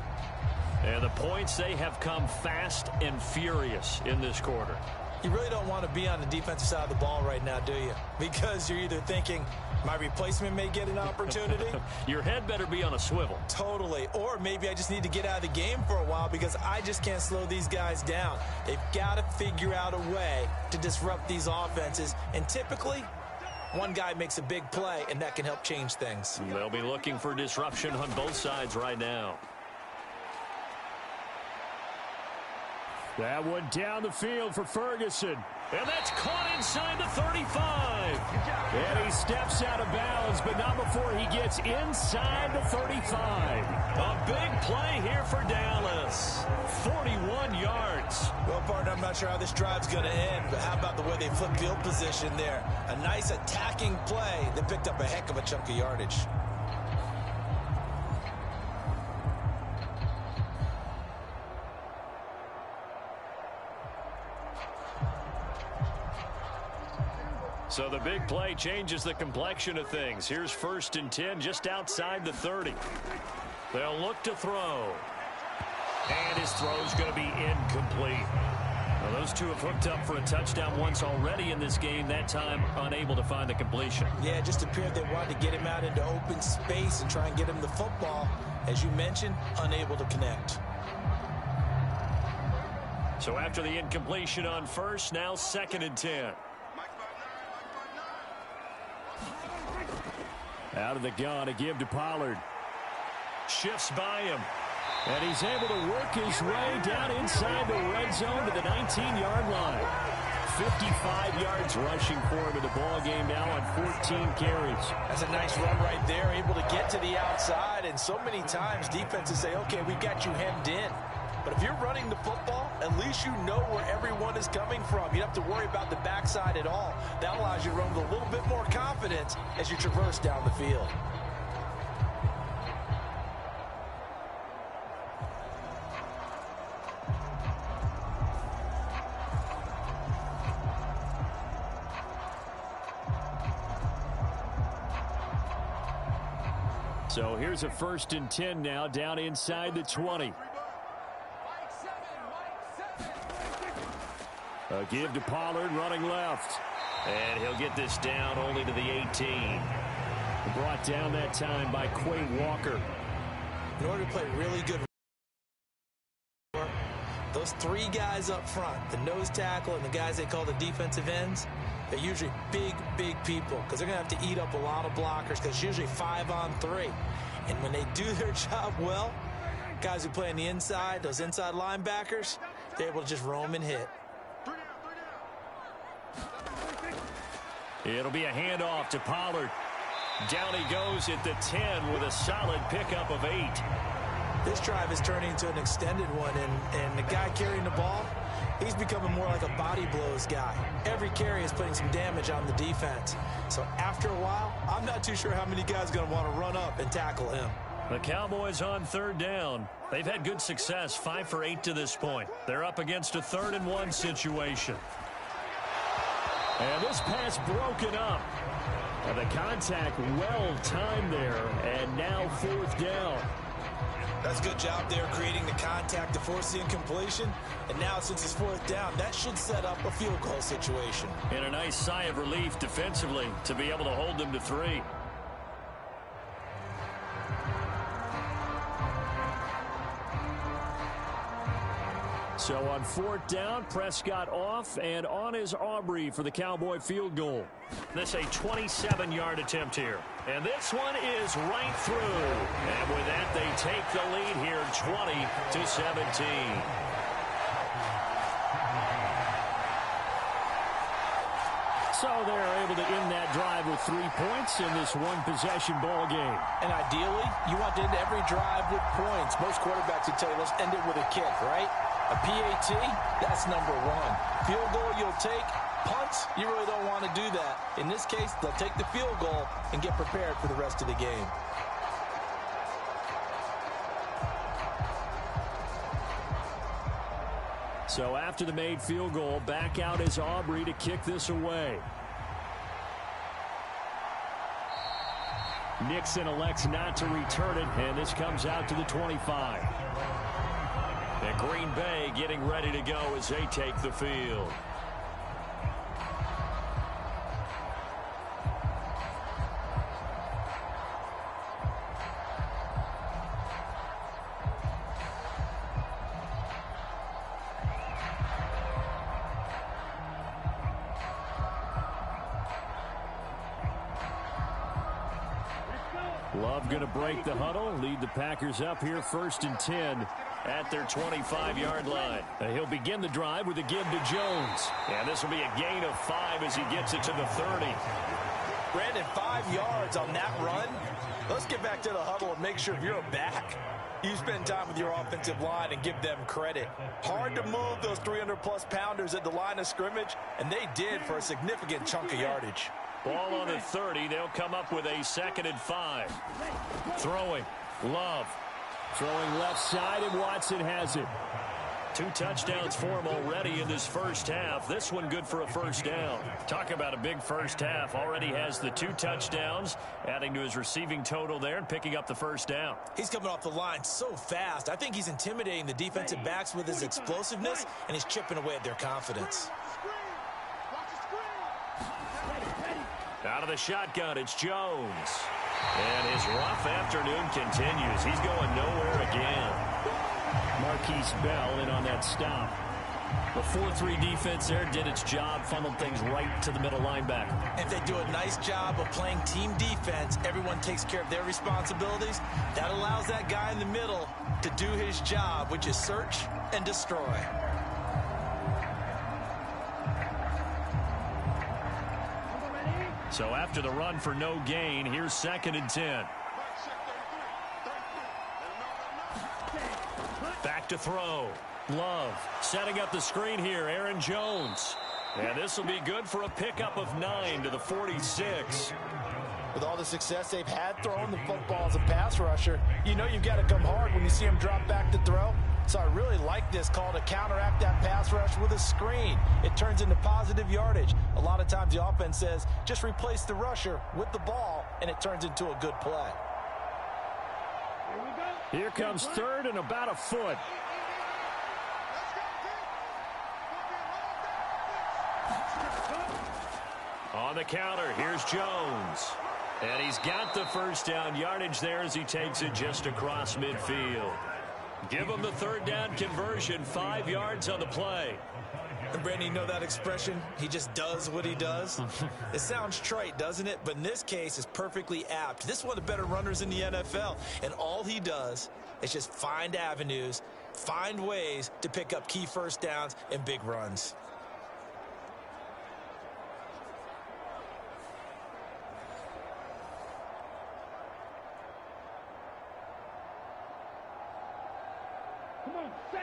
And the points, they have come fast and furious in this quarter. You really don't want to be on the defensive side of the ball right now, do you? Because you're either thinking, my replacement may get an opportunity. Your head better be on a swivel. Totally. Or maybe I just need to get out of the game for a while because I just can't slow these guys down. They've got to figure out a way to disrupt these offenses. And typically, one guy makes a big play, and that can help change things. They'll be looking for disruption on both sides right now. That one down the field for Ferguson. And that's caught inside the 35. And he steps out of bounds, but not before he gets inside the 35. A big play here for Dallas. 41 yards. Well, partner, I'm not sure how this drive's going to end, but how about the way they flip field position there? A nice attacking play that picked up a heck of a chunk of yardage. So the big play changes the complexion of things. Here's 1st and 10 just outside the 30. They'll look to throw. And his throw's going to be incomplete. Now, those two have hooked up for a touchdown once already in this game, that time unable to find the completion. Yeah, it just appeared they wanted to get him out into open space and try and get him the football. As you mentioned, unable to connect. So after the incompletion on 1st, now 2nd and 10. Out of the gun, a give to Pollard. Shifts by him. And he's able to work his way down inside the red zone to the 19-yard line. 55 yards rushing for him in the ball game now on 14 carries. That's a nice run right there, able to get to the outside. And so many times defenses say, okay, we got you hemmed in. But if you're running the football, at least you know where everyone is coming from. You don't have to worry about the backside at all. That allows you to run with a little bit more confidence as you traverse down the field. So here's a 1st and 10 now down inside the 20. A give to Pollard running left. And he'll get this down only to the 18. Brought down that time by Quay Walker. In order to play really good, those three guys up front, the nose tackle and the guys they call the defensive ends, they're usually big, big people because they're going to have to eat up a lot of blockers because it's usually 5-on-3. And when they do their job well, guys who play on the inside, those inside linebackers, they're able to just roam and hit. It'll be a handoff to Pollard. Down he goes at the 10 with a solid pickup of 8. This drive is turning into an extended one, and the guy carrying the ball, He's becoming more like a body blows guy. Every carry is putting some damage on the defense. So after a while, I'm not too sure how many guys are going to want to run up and tackle him. The Cowboys on third down. They've had good success, 5 for 8 to this point. They're up against a 3rd and 1 situation. And this pass broken up. And the contact well timed there, and now 4th down. That's a good job there creating the contact to force the incompletion. And now since it's 4th down, that should set up a field goal situation. And a nice sigh of relief defensively to be able to hold them to 3. So on 4th down, Prescott off, and on is Aubrey for the Cowboy field goal. This a 27-yard attempt here. And this one is right through. And with that, they take the lead here, 20-17. So they're able to end that drive with 3 points in this one-possession ball game. And ideally, you want to end every drive with points. Most quarterbacks would tell you, let's end it with a kick, right? A PAT, that's number 1. Field goal you'll take. Punts, you really don't want to do that. In this case, they'll take the field goal and get prepared for the rest of the game. So after the made field goal, back out is Aubrey to kick this away. Nixon elects not to return it, and this comes out to the 25. And Green Bay getting ready to go as they take the field. Love going to break the huddle, lead the Packers up here 1st and 10 at their 25-yard line. He'll begin the drive with a give to Jones. And this will be a gain of 5 as he gets it to the 30. Brandon, 5 yards on that run. Let's get back to the huddle and make sure if you're a back, you spend time with your offensive line and give them credit. Hard to move those 300-plus pounders at the line of scrimmage, and they did for a significant chunk of yardage. Ball on the 30. They'll come up with a 2nd and 5. Throwing. Love. Throwing left side, and Watson has it. 2 touchdowns for him already in this first half. This one good for a 1st down. Talk about a big first half. Already has the 2 touchdowns, adding to his receiving total there and picking up the 1st down. He's coming off the line so fast. I think he's intimidating the defensive backs with his explosiveness, and he's chipping away at their confidence. Out of the shotgun, it's Jones. And his rough afternoon continues. He's going nowhere again. Marquise Bell in on that stop. The 4-3 defense there did its job, funneled things right to the middle linebacker. If they do a nice job of playing team defense, everyone takes care of their responsibilities. That allows that guy in the middle to do his job, which is search and destroy. So after the run for no gain, here's 2nd and 10. Back to throw. Love setting up the screen here. Aaron Jones. And this will be good for a pickup of 9 to the 46. With all the success they've had throwing the football as a pass rusher, you know you've got to come hard when you see him drop back to throw. So I really like this call to counteract that pass rush with a screen. It turns into positive yardage. A lot of times the offense says, just replace the rusher with the ball, and it turns into a good play. Here comes 3rd and about a foot. On the counter, here's Jones. And he's got the 1st down yardage there as he takes it just across midfield. Give him the 3rd down conversion, 5 yards on the play. And Brandon, you know that expression? He just does what he does. It sounds trite, doesn't it? But in this case, it's perfectly apt. This is one of the better runners in the NFL. And all he does is just find avenues, find ways to pick up key 1st downs and big runs.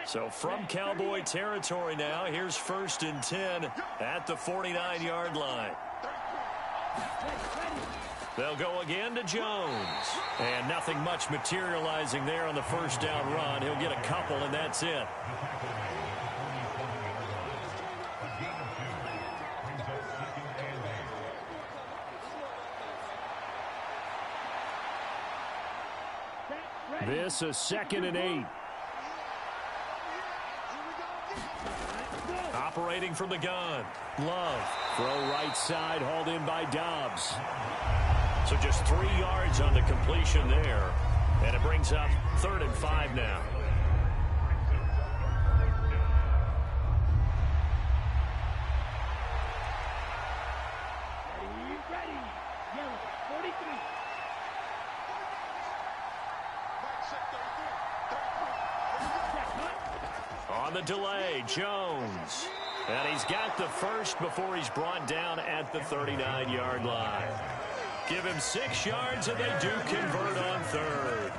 So from Cowboy territory now, here's 1st and 10 at the 49-yard line. They'll go again to Jones. And nothing much materializing there on the first down run. He'll get a couple, and that's it. This is 2nd and 8. Operating from the gun. Love. Throw right side, hauled in by Dobbs. So just 3 yards on the completion there. And it brings up 3rd and 5 now. Ready. Yellow, 43. On the delay, Jones. And he's got the first before he's brought down at the 39-yard line. Give him 6 yards, and they do convert on 3rd.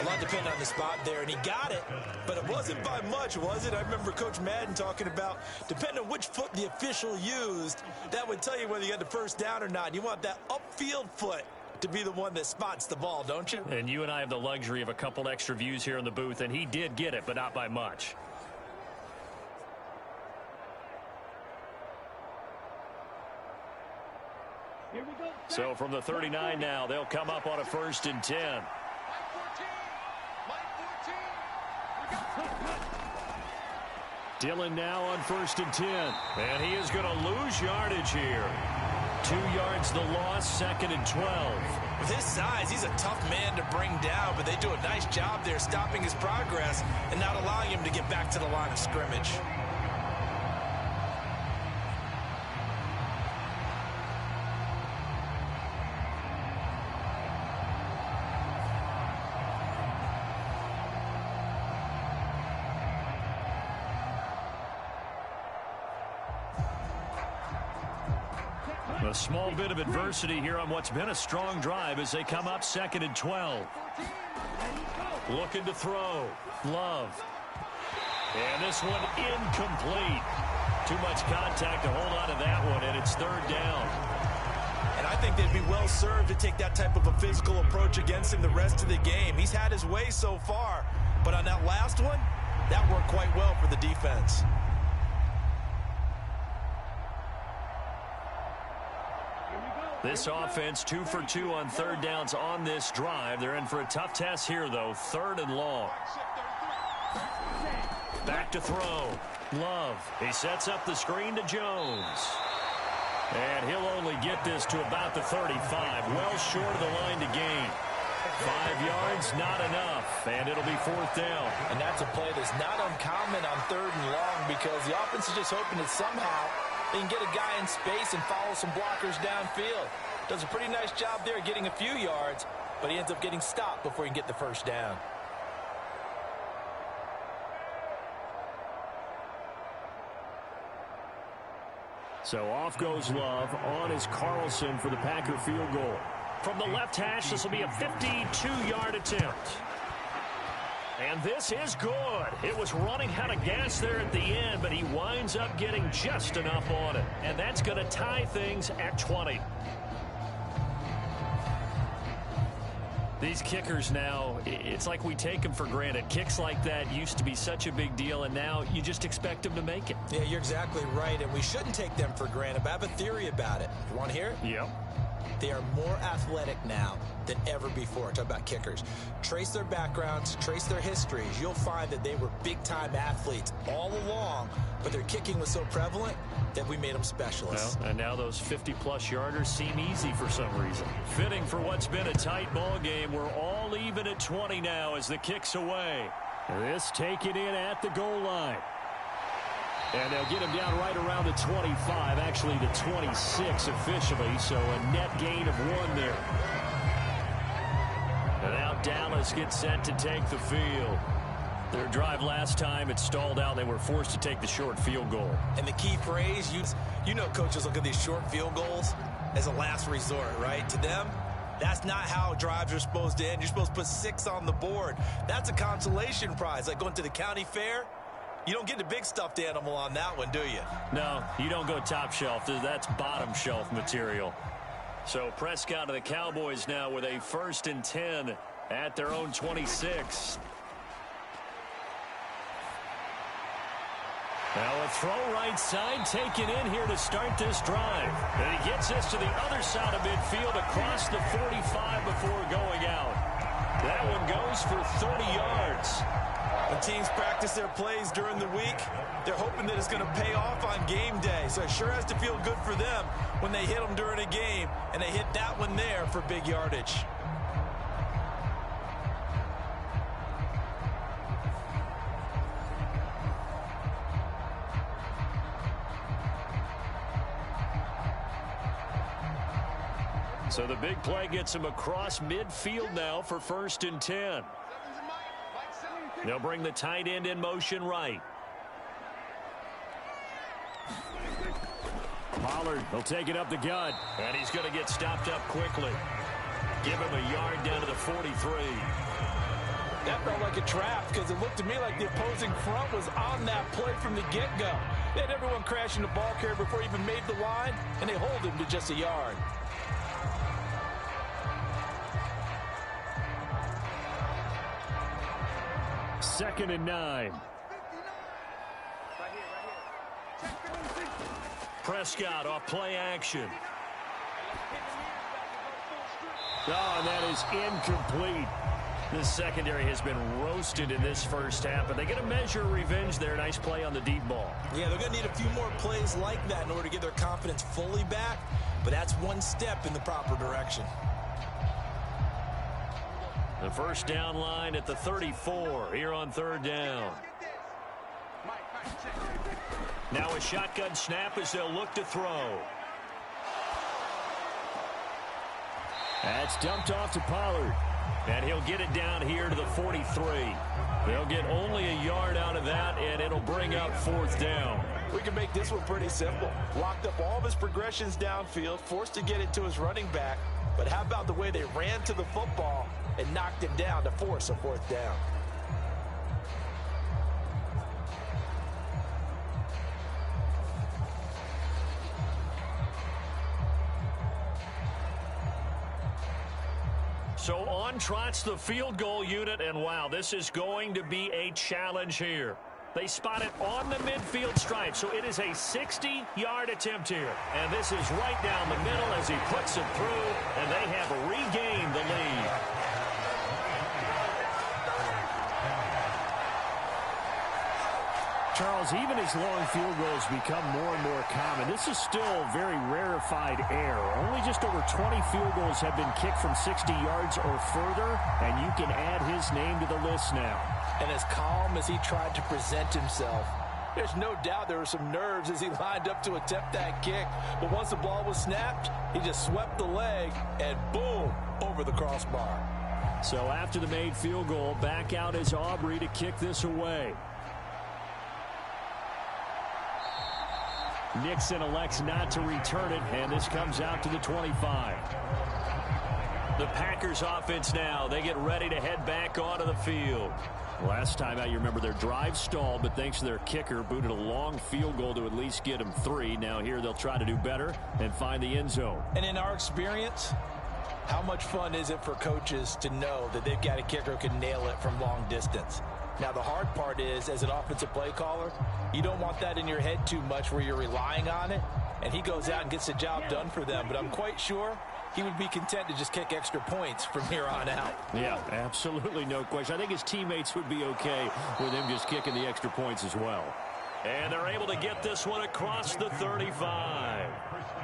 A lot depended on the spot there, and he got it, but it wasn't by much, was it? I remember Coach Madden talking about, depending on which foot the official used, that would tell you whether you got the first down or not. You want that upfield foot to be the one that spots the ball, don't you? And you and I have the luxury of a couple extra views here in the booth, and he did get it, but not by much. Here we go. So from the 39 now, they'll come up on a 1st and 10. Dillon now on 1st and 10. And he is going to lose yardage here. 2 yards the loss, 2nd and 12. With his size, he's a tough man to bring down, but they do a nice job there stopping his progress and not allowing him to get back to the line of scrimmage. A small bit of adversity here on what's been a strong drive as they come up 2nd and 12. Looking to throw. Love. And this one incomplete. Too much contact to hold on to that one, and it's 3rd down. And I think they'd be well served to take that type of a physical approach against him the rest of the game. He's had his way so far, but on that last one, that worked quite well for the defense. This offense 2 for 2 on 3rd downs on this drive. They're in for a tough test here, though. 3rd and long. Back to throw. Love. He sets up the screen to Jones. And he'll only get this to about the 35. Well short of the line to gain. 5 yards, not enough. And it'll be 4th down. And that's a play that's not uncommon on 3rd and long because the offense is just hoping that somehow they can get a guy in space and follow some blockers downfield. Does a pretty nice job there getting a few yards, but he ends up getting stopped before he can get the first down. So off goes Love. On is Carlson for the Packer field goal. From the left hash, this will be a 52-yard attempt. And this is good. It was running out of gas there at the end, but he winds up getting just enough on it. And that's going to tie things at 20. These kickers now, it's like we take them for granted. Kicks like that used to be such a big deal, and now you just expect them to make it. Yeah, you're exactly right, and we shouldn't take them for granted, but I have a theory about it. You want to hear it? Yep. They are more athletic now than ever before. Talk about kickers. Trace their backgrounds, trace their histories. You'll find that they were big-time athletes all along, but their kicking was so prevalent that we made them specialists. Well, and now those 50-plus yarders seem easy for some reason. Fitting for what's been a tight ball game. We're all even at 20 now as the kick's away. This taken in at the goal line. And they'll get him down right around the 25, actually the 26 officially, so a net gain of 1 there. And now Dallas gets set to take the field. Their drive last time, it stalled out. They were forced to take the short field goal. And the key phrase, you know coaches look at these short field goals as a last resort, right? To them, That's not how drives are supposed to end. You're supposed to put 6 on the board. That's a consolation prize, like going to the county fair. You don't get the big stuffed animal on that one, do you? No, you don't go top shelf. That's bottom shelf material. So Prescott of the Cowboys now with a 1st and 10 at their own 26. Now a throw right side taken in here to start this drive. And he gets this to the other side of midfield across the 45 before going out. That one goes for 30 yards. When teams practice their plays during the week, they're hoping that it's going to pay off on game day. So it sure has to feel good for them when they hit them during a game, and they hit that one there for big yardage. So the big play gets him across midfield now for 1st and 10. They'll bring the tight end in motion right. Pollard will take it up the gut. And he's going to get stopped up quickly. Give him a yard down to the 43. That felt like a trap because it looked to me like the opposing front was on that play from the get-go. They had everyone crashing the ball carrier before he even made the line, and they hold him to just a yard. Second and 9. Prescott off play action. Oh, and that is incomplete. This secondary has been roasted in this first half, but they get a measure of revenge there. Nice play on the deep ball. Yeah, they're going to need a few more plays like that in order to get their confidence fully back, but that's one step in the proper direction. The first down line at the 34 here on 3rd down. Now a shotgun snap as they'll look to throw. That's dumped off to Pollard. And he'll get it down here to the 43. They'll get only a yard out of that, and it'll bring up 4th down. We can make this one pretty simple. Locked up all of his progressions downfield, forced to get it to his running back. But how about the way they ran to the football and knocked him down to force a 4th down? So on trots the field goal unit, and wow, this is going to be a challenge here. They spot it on the midfield stripe, so it is a 60-yard attempt here. And this is right down the middle as he puts it through, and they have regained the lead. Charles, even as long field goals become more and more common, this is still very rarefied air. Only just over 20 field goals have been kicked from 60 yards or further, and you can add his name to the list now. And as calm as he tried to present himself, there's no doubt there were some nerves as he lined up to attempt that kick. But once the ball was snapped, he just swept the leg and boom, over the crossbar. So after the made field goal, back out is Aubrey to kick this away. Nixon elects not to return it, and this comes out to the 25. The Packers offense now, they get ready to head back onto the field. Last time out, you remember their drive stalled, but thanks to their kicker, booted a long field goal to at least get them 3. Now here they'll try to do better and find the end zone. And in our experience, how much fun is it for coaches to know that they've got a kicker who can nail it from long distance? Now, the hard part is, as an offensive play caller, you don't want that in your head too much where you're relying on it, and he goes out and gets the job done for them. But I'm quite sure he would be content to just kick extra points from here on out. Yeah, absolutely no question. I think his teammates would be okay with him just kicking the extra points as well. And they're able to get this one across the 35.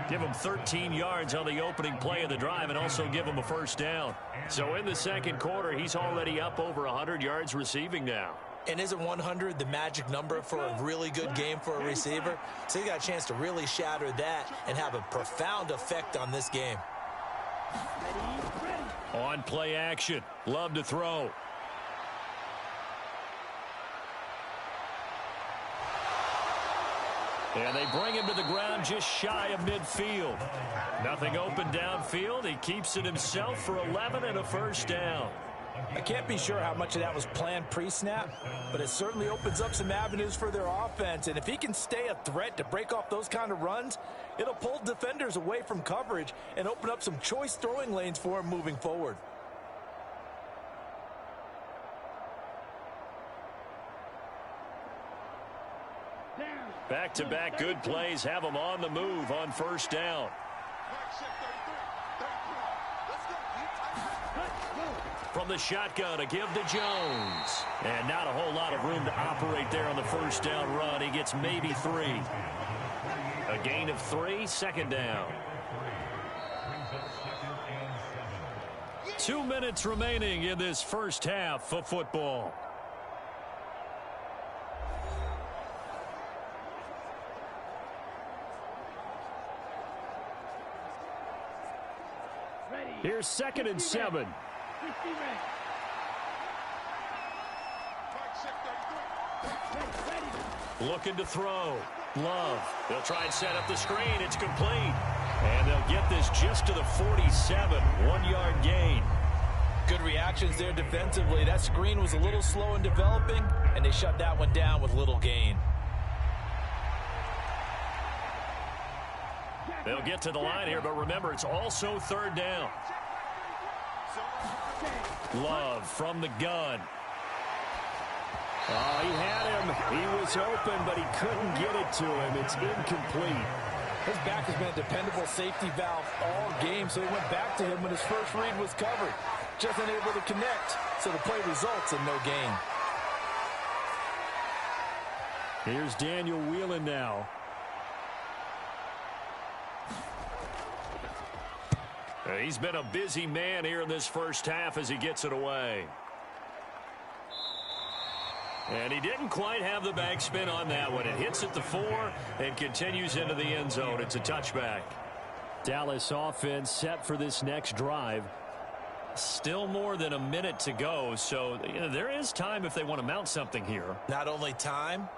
Give him 13 yards on the opening play of the drive and also give him a first down. So in the second quarter, he's already up over 100 yards receiving now. And isn't 100 the magic number for a really good game for a receiver? So he got a chance to really shatter that and have a profound effect on this game. On play action, Love to throw. And they bring him to the ground just shy of midfield. Nothing open downfield. He keeps it himself for 11 and a first down. I can't be sure how much of that was planned pre-snap, but it certainly opens up some avenues for their offense. And if he can stay a threat to break off those kind of runs, it'll pull defenders away from coverage and open up some choice throwing lanes for him moving forward. Back-to-back good plays have him on the move on first down. From the shotgun, a give to Jones. And not a whole lot of room to operate there on the first down run. He gets maybe 3. A gain of 3, second down. 2 minutes remaining in this first half of football. Here's 2nd and 7. Looking to throw. Love. They'll try and set up the screen. It's complete. And they'll get this just to the 47. 1-yard gain. Good reactions there defensively. That screen was a little slow in developing, and they shut that one down with little gain. They'll get to the line here, but remember, it's also third down. Love from the gun. Oh, he had him. He was open, but he couldn't get it to him. It's incomplete. His back has been a dependable safety valve all game, so he went back to him when his first read was covered. Just unable to connect, so the play results in no gain. Here's Daniel Whelan now. He's been a busy man here in this first half as he gets it away. And he didn't quite have the backspin on that one. It hits at the 4 and continues into the end zone. It's a touchback. Dallas offense set for this next drive. Still more than a minute to go, so there is time if they want to mount something here. Not only time,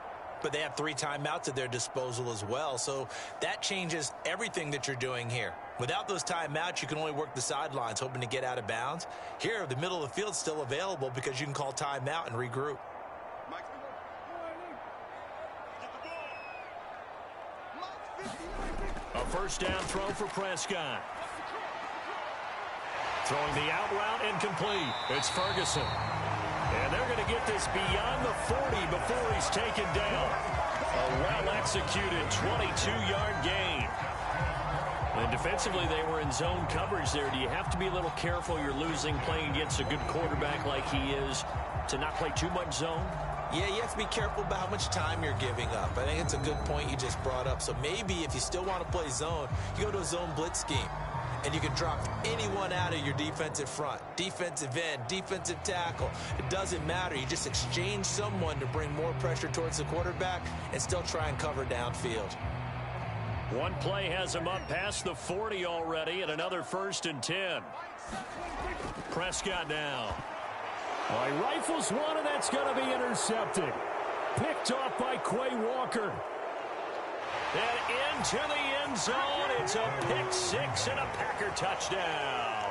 but they have 3 timeouts at their disposal as well, so that changes everything that you're doing here. Without those timeouts, you can only work the sidelines, hoping to get out of bounds. Here, the middle of the field's still available because you can call timeout and regroup. A first down throw for Prescott. Throwing the out route incomplete. It's Ferguson. And they're going to get this beyond the 40 before he's taken down. A well-executed 22-yard gain. And defensively, they were in zone coverage there. Do you have to be a little careful? You're losing playing against a good quarterback like he is to not play too much zone? Yeah, you have to be careful about how much time you're giving up. I think it's a good point you just brought up. So maybe if you still want to play zone, you go to a zone blitz scheme. And you can drop anyone out of your defensive front. Defensive end, defensive tackle. It doesn't matter. You just exchange someone to bring more pressure towards the quarterback and still try and cover downfield. One play has him up past the 40 already, and another 1st and 10. Prescott now. Oh, he rifles one, and that's going to be intercepted. Picked off by Quay Walker. And into the end zone, it's a pick 6 and a Packer touchdown.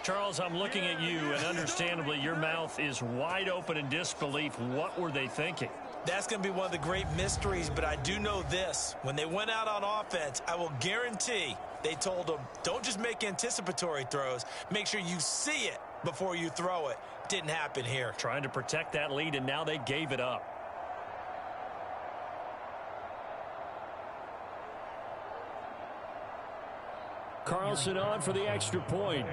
Charles, I'm looking at you, and understandably, your mouth is wide open in disbelief. What were they thinking? That's going to be one of the great mysteries, but I do know this. When they went out on offense, I will guarantee they told them, don't just make anticipatory throws. Make sure you see it before you throw it. Didn't happen here. Trying to protect that lead, and now they gave it up. Carlson on for the extra point.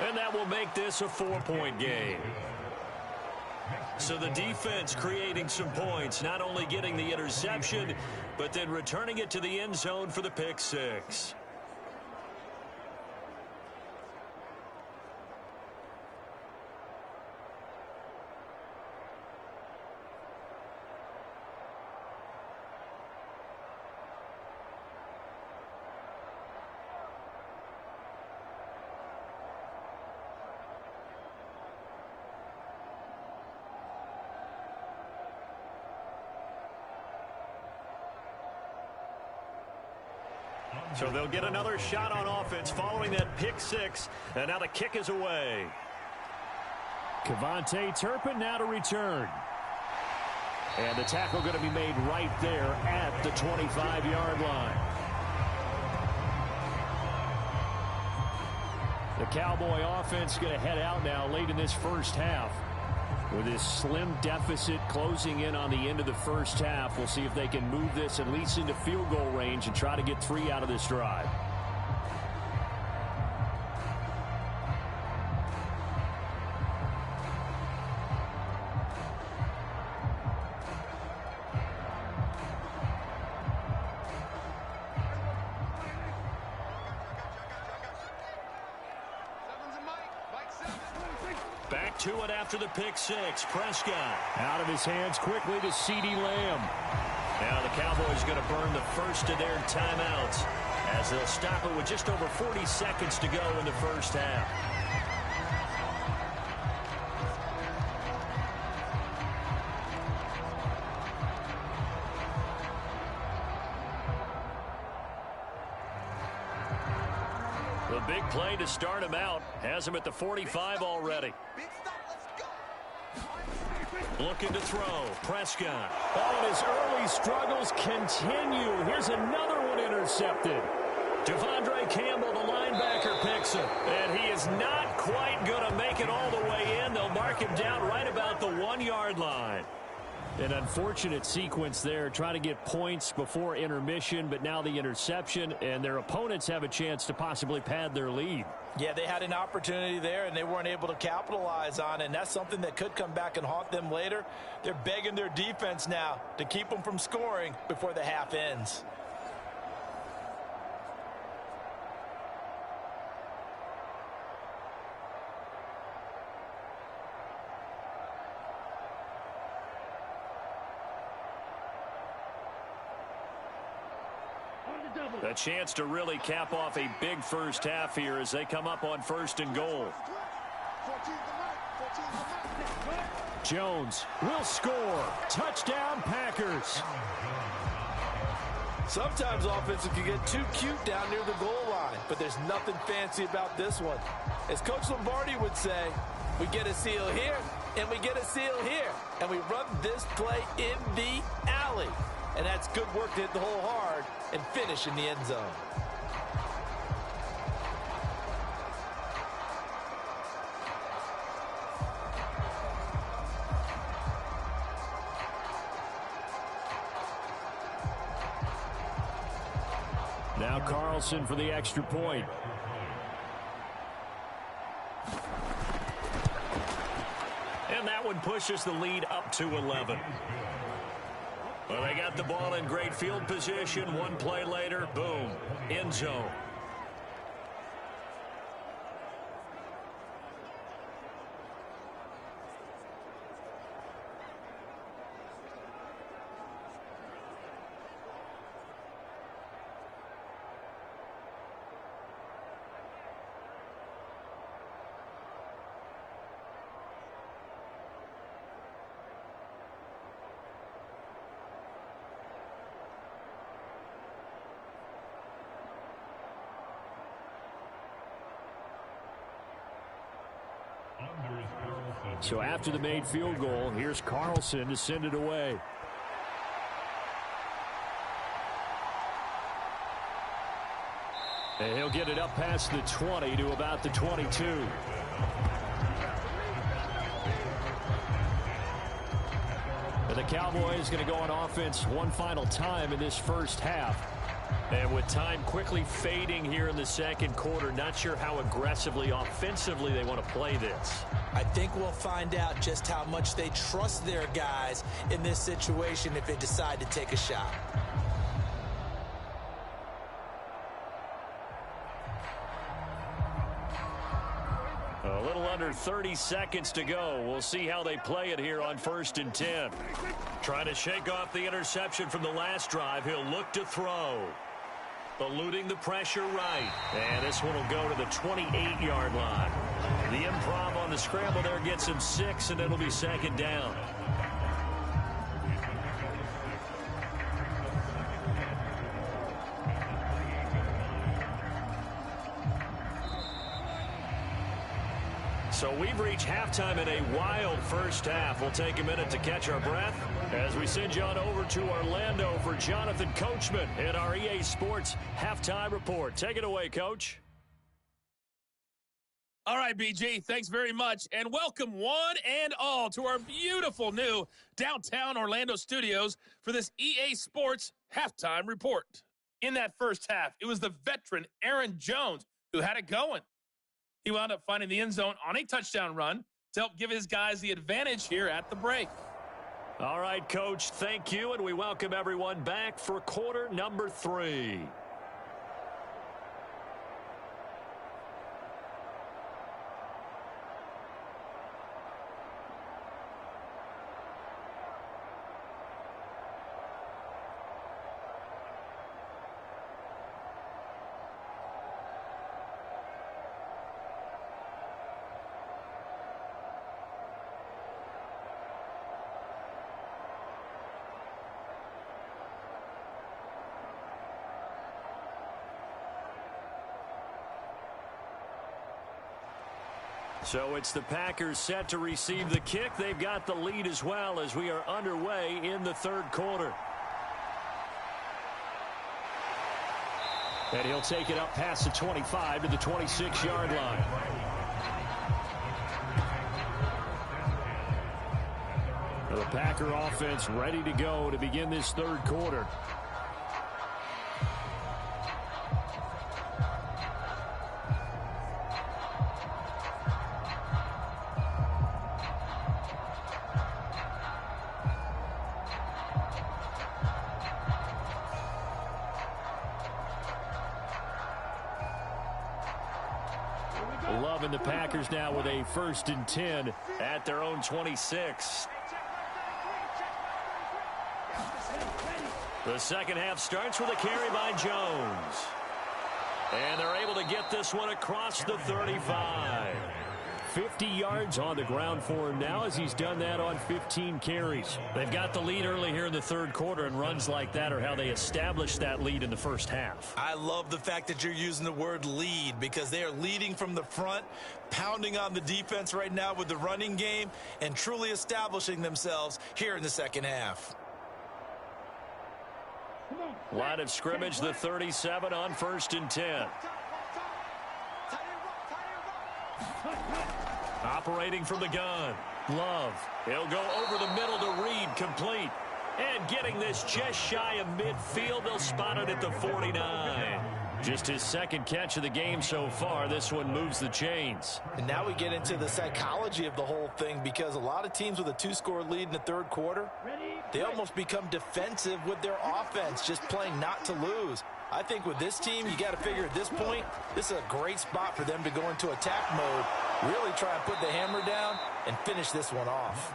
And that will make this a 4-point game. So the defense creating some points, not only getting the interception, but then returning it to the end zone for the pick 6. So they'll get another shot on offense following that pick six. And now the kick is away. Kevontae Turpin now to return. And the tackle going to be made right there at the 25-yard line. The Cowboy offense going to head out now late in this first half. With this slim deficit closing in on the end of the first half, we'll see if they can move this at least into field goal range and try to get 3 out of this drive. Back to it after the pick six. Prescott out of his hands quickly to CeeDee Lamb. Now the Cowboys going to burn the first of their timeouts as they'll stop it with just over 40 seconds to go in the first half. The big play to start him out has him at the 45 already. Looking to throw. Prescott. Oh, and his early struggles continue. Here's another one intercepted. Devondre Campbell, the linebacker, picks him. And he is not quite going to make it all the way in. They'll mark him down right about the 1-yard line. An unfortunate sequence there, trying to get points before intermission, but now the interception, and their opponents have a chance to possibly pad their lead. Yeah, they had an opportunity there, and they weren't able to capitalize on it, and that's something that could come back and haunt them later. They're begging their defense now to keep them from scoring before the half ends. A chance to really cap off a big first half here as they come up on 1st and goal. Jones will score. Touchdown, Packers. Sometimes offenses can get too cute down near the goal line, but there's nothing fancy about this one. As Coach Lombardi would say, we get a seal here, and we get a seal here, and we run this play in the alley. And that's good work to hit the hole hard and finish in the end zone. Now Carlson for the extra point. And that one pushes the lead up to 11. Well, they got the ball in great field position. One play later, boom, end zone. So after the made field goal, here's Carlson to send it away. And he'll get it up past the 20 to about the 22. And the Cowboys going to go on offense one final time in this first half. And with time quickly fading here in the second quarter, not sure how aggressively, offensively they want to play this. I think we'll find out just how much they trust their guys in this situation if they decide to take a shot. A little under 30 seconds to go. We'll see how they play it here on 1st and 10. Trying to shake off the interception from the last drive. He'll look to throw. Eluding the pressure right. And this one will go to the 28-yard line. The improv on the scramble there gets him 6, and it'll be 2nd down. So we've reached halftime in a wild first half. We'll take a minute to catch our breath as we send you on over to Orlando for Jonathan Coachman in our EA Sports Halftime Report. Take it away, Coach. All right, BG, thanks very much, and welcome one and all to our beautiful new downtown Orlando studios for this EA Sports Halftime Report. In that first half, it was the veteran Aaron Jones who had it going. He wound up finding the end zone on a touchdown run to help give his guys the advantage here at the break. All right, Coach, thank you, and we welcome everyone back for quarter number 3. So it's the Packers set to receive the kick. They've got the lead as well as we are underway in the third quarter. And he'll take it up past the 25 to the 26-yard line. The Packer offense ready to go to begin this third quarter. Loving the Packers now with a 1st and 10 at their own 26. The second half starts with a carry by Jones. And they're able to get this one across the 35. 50 yards on the ground for him now as he's done that on 15 carries. They've got the lead early here in the third quarter, and runs like that are how they established that lead in the first half. I love the fact that you're using the word lead because they are leading from the front, pounding on the defense right now with the running game, and truly establishing themselves here in the second half. Line of scrimmage, the 37 on 1st and 10. Operating from the gun. Love. He'll go over the middle to Reed, complete. And getting this just shy of midfield, they'll spot it at the 49. Just his second catch of the game so far. This one moves the chains. And now we get into the psychology of the whole thing, because a lot of teams with a 2-score lead in the third quarter, they almost become defensive with their offense, just playing not to lose. I think with this team, you got to figure at this point, this is a great spot for them to go into attack mode, really try and put the hammer down and finish this one off.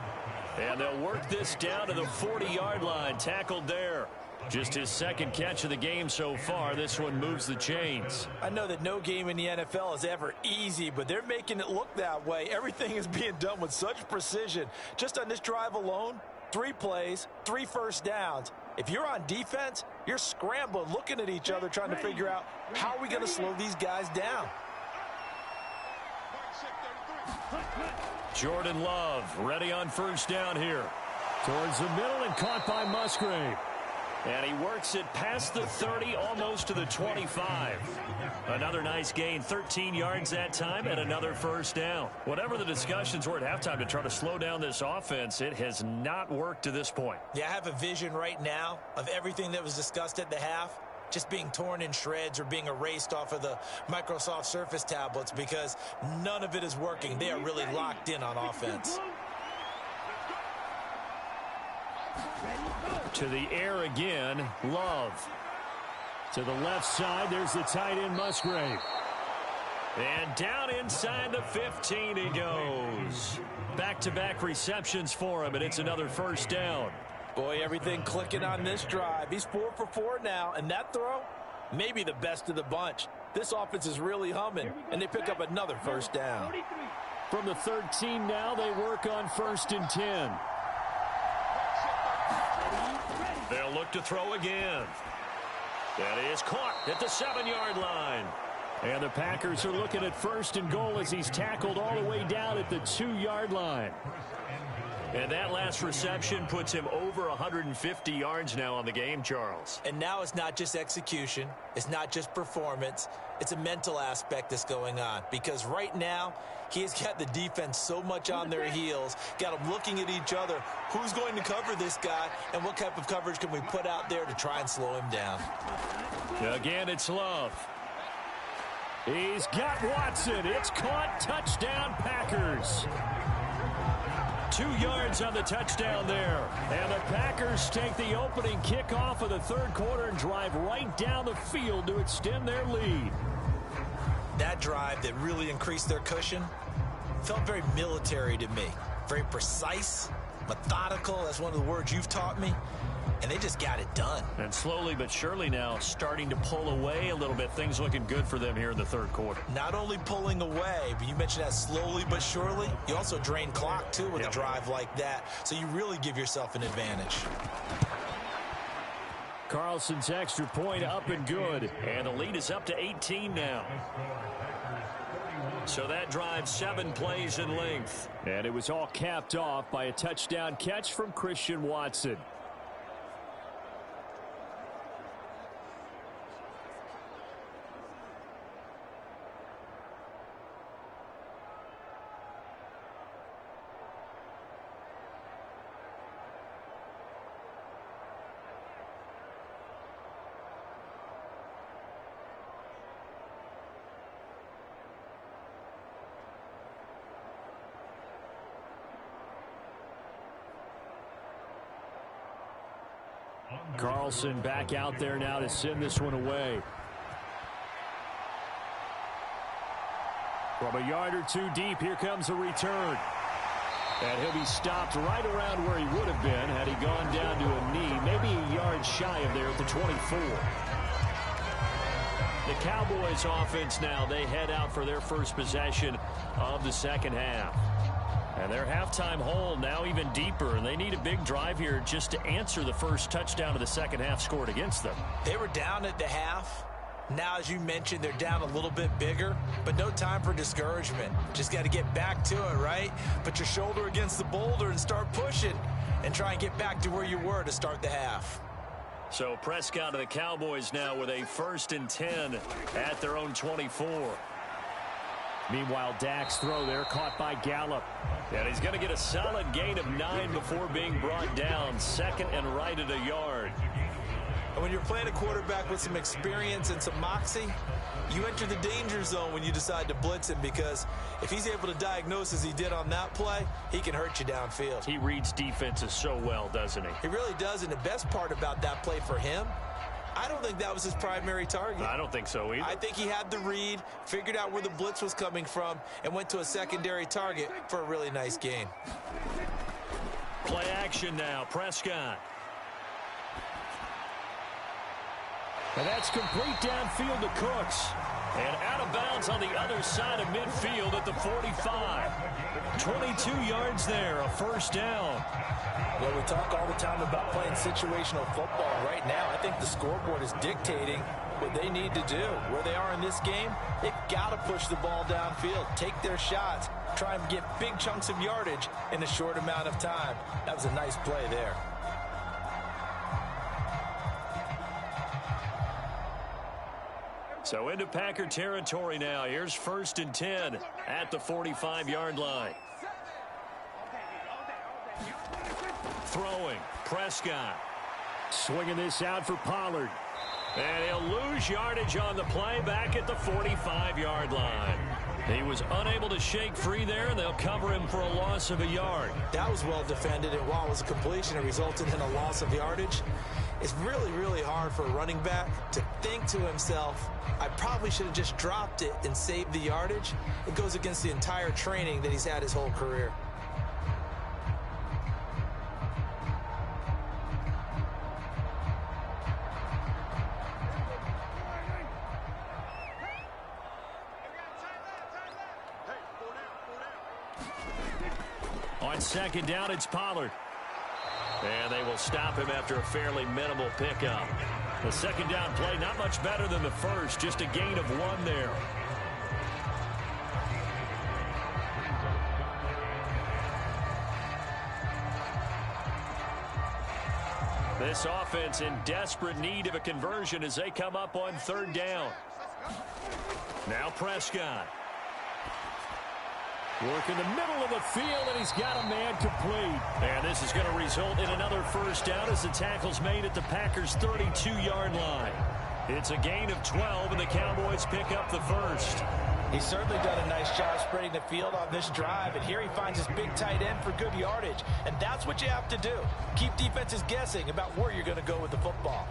And they'll work this down to the 40-yard line, tackled there. Just his second catch of the game so far. This one moves the chains. I know that no game in the NFL is ever easy, but they're making it look that way. Everything is being done with such precision. Just on this drive alone, 3 plays, 3 first downs. If you're on defense, you're scrambling, looking at each other, trying to figure out how are we going to slow these guys down. Jordan Love ready on first down here. Towards the middle and caught by Musgrave. And he works it past the 30, almost to the 25. Another nice gain, 13 yards that time, and another first down. Whatever the discussions were at halftime to try to slow down this offense, it has not worked to this point. Yeah, I have a vision right now of everything that was discussed at the half just being torn in shreds or being erased off of the Microsoft Surface tablets, because none of it is working. They are really locked in on offense. To the air again, Love. To the left side, there's the tight end, Musgrave. And down inside the 15 he goes. Back-to-back receptions for him, and it's another first down. Boy, everything clicking on this drive. He's 4 for 4 now, and that throw, maybe the best of the bunch. This offense is really humming, and they pick up another first down. From the 13 now, they work on 1st and 10. They'll look to throw again. That is caught at the 7-yard line. And the Packers are looking at 1st and goal as he's tackled all the way down at the 2-yard line. And that last reception puts him over 150 yards now on the game, Charles. And now it's not just execution. It's not just performance. It's a mental aspect that's going on. Because right now, he has got the defense so much on their heels, got them looking at each other. Who's going to cover this guy, and what type of coverage can we put out there to try and slow him down? Again, it's Love. He's got Watson. It's caught. Touchdown, Packers. 2 yards on the touchdown there. And the Packers take the opening kickoff of the 3rd quarter and drive right down the field to extend their lead. That drive that really increased their cushion felt very military to me. Very precise, methodical. That's one of the words you've taught me. And they just got it done. And slowly but surely now starting to pull away a little bit. Things looking good for them here in the 3rd quarter. Not only pulling away, but you mentioned that slowly but surely. You also drain clock, too, with a drive like that. So you really give yourself an advantage. Carlson's extra point up and good. And the lead is up to 18 now. So that drive 7 plays in length. And it was all capped off by a touchdown catch from Christian Watson. Carlson back out there now to send this one away. From a yard or 2 deep, here comes a return. And he'll be stopped right around where he would have been had he gone down to a knee, maybe a yard shy of there at the 24. The Cowboys offense now, they head out for their first possession of the 2nd half. And their halftime hole now even deeper, and they need a big drive here just to answer the first touchdown of the 2nd half scored against them. They were down at the half. Now, as you mentioned, they're down a little bit bigger, but no time for discouragement. Just got to get back to it, right? Put your shoulder against the boulder and start pushing and try and get back to where you were to start the half. So Prescott of the Cowboys now with a 1st and 10 at their own 24. Meanwhile, Dak's throw there caught by Gallup. And he's going to get a solid gain of 9 before being brought down. 2nd and right at a yard. And when you're playing a quarterback with some experience and some moxie, you enter the danger zone when you decide to blitz him, because if he's able to diagnose as he did on that play, he can hurt you downfield. He reads defenses so well, doesn't he? He really does, and the best part about that play for him, I don't think that was his primary target. I don't think so either. I think he had the read, figured out where the blitz was coming from, and went to a secondary target for a really nice gain. Play action now, Prescott. And that's complete downfield to Cooks. And out of bounds on the other side of midfield at the 45. 22 yards there, a 1st down. Well, we talk all the time about playing situational football. Right now, I think the scoreboard is dictating what they need to do. Where they are in this game, they've got to push the ball downfield, take their shots, try and get big chunks of yardage in a short amount of time. That was a nice play there. So into Packer territory now. Here's 1st and 10 at the 45-yard line. Throwing, Prescott. Swinging this out for Pollard. And he'll lose yardage on the play back at the 45-yard line. He was unable to shake free there, and they'll cover him for a loss of a yard. That was well defended, and while it was a completion, it resulted in a loss of yardage. It's really, really hard for a running back to think to himself, I probably should have just dropped it and saved the yardage. It goes against the entire training that he's had his whole career. On 2nd down, it's Pollard. And they will stop him after a fairly minimal pickup. The second down play, not much better than the first, just a gain of 1 there. This offense in desperate need of a conversion as they come up on 3rd down. Now Prescott. Work in the middle of the field, and he's got a man complete. And this is going to result in another first down as the tackle's made at the Packers' 32-yard line. It's a gain of 12, and the Cowboys pick up the first. He's certainly done a nice job spreading the field on this drive, and here he finds his big tight end for good yardage. And that's what you have to do. Keep defenses guessing about where you're going to go with the football.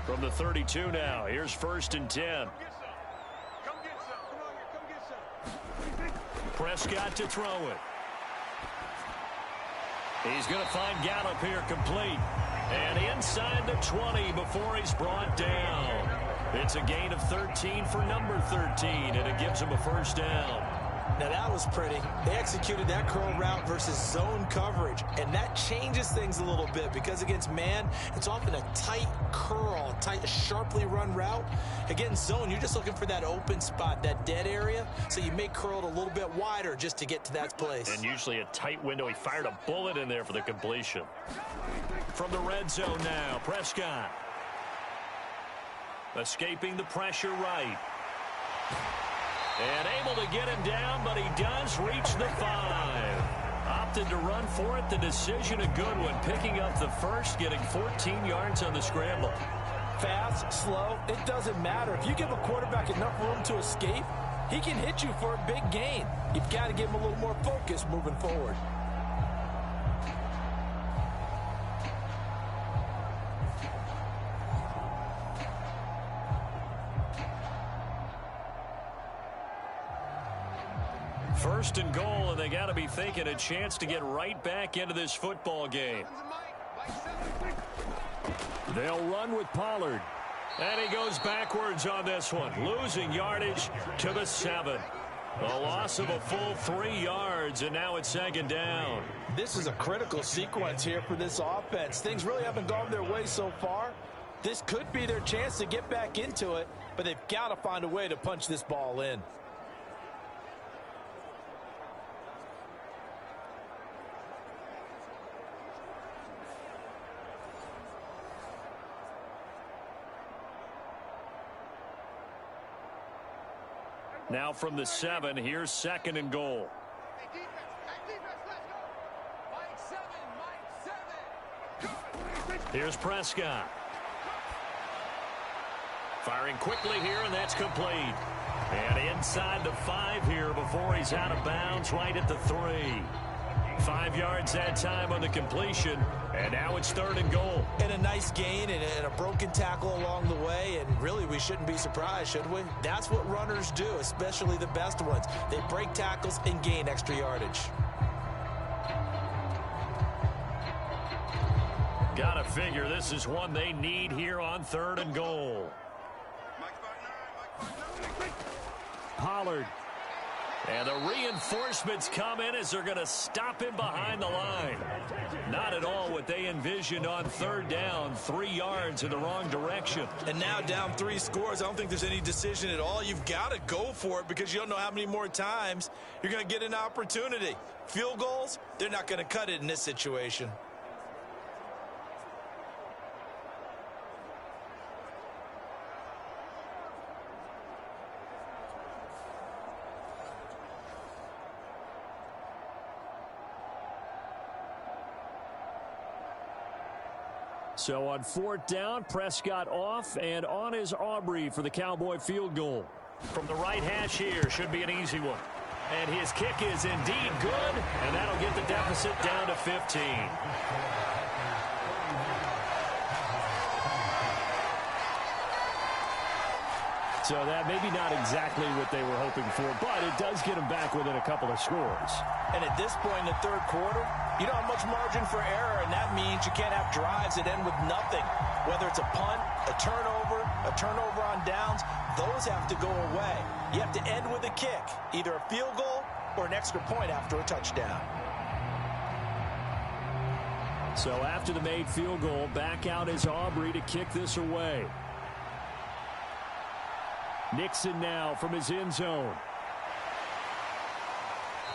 From the 32 now, here's 1st and 10. Prescott to throw it. He's going to find Gallup here complete. And inside the 20 before he's brought down. It's a gain of 13 for number 13, and it gives him a first down. Now that was pretty. They executed that curl route versus zone coverage, and that changes things a little bit because against man, it's often a tight curl, tight, sharply run route. Against zone, you're just looking for that open spot, that dead area, so you may curl it a little bit wider just to get to that place. And usually a tight window. He fired a bullet in there for the completion. From the red zone now, Prescott. Escaping the pressure right. And able to get him down, but he does reach the 5. Opted to run for it. The decision a good one. Picking up the first, getting 14 yards on the scramble. Fast, slow, it doesn't matter. If you give a quarterback enough room to escape, he can hit you for a big gain. You've got to give him a little more focus moving forward. First and goal, and they got to be thinking a chance to get right back into this football game. They'll run with Pollard. And he goes backwards on this one, losing yardage to the 7. A loss of a full 3 yards, and now it's 2nd down. This is a critical sequence here for this offense. Things really haven't gone their way so far. This could be their chance to get back into it, but they've got to find a way to punch this ball in. Now from the 7, here's 2nd and goal. Here's Prescott. Firing quickly here, and that's complete. And inside the 5 here before he's out of bounds, right at the 3. 5 yards that time on the completion, and now it's 3rd and goal. And a nice gain and a broken tackle along the way, and really we shouldn't be surprised, should we? That's what runners do, especially the best ones. They break tackles and gain extra yardage. Gotta figure this is one they need here on 3rd and goal. Pollard. And the reinforcements come in as they're going to stop him behind the line. Not at all what they envisioned on 3rd down. 3 yards in the wrong direction. And now down 3 scores. I don't think there's any decision at all. You've got to go for it because you don't know how many more times you're going to get an opportunity. Field goals, they're not going to cut it in this situation. So on 4th down, Prescott off, and on is Aubrey for the Cowboy field goal. From the right hash here, should be an easy one. And his kick is indeed good, and that'll get the deficit down to 15. So that maybe not exactly what they were hoping for, but it does get them back within a couple of scores. And at this point in the 3rd quarter, You don't have much margin for error, and that means you can't have drives that end with nothing. Whether it's a punt, a turnover on downs, those have to go away. You have to end with a kick, either a field goal or an extra point after a touchdown. So after the made field goal, back out is Aubrey to kick this away. Nixon now from his end zone.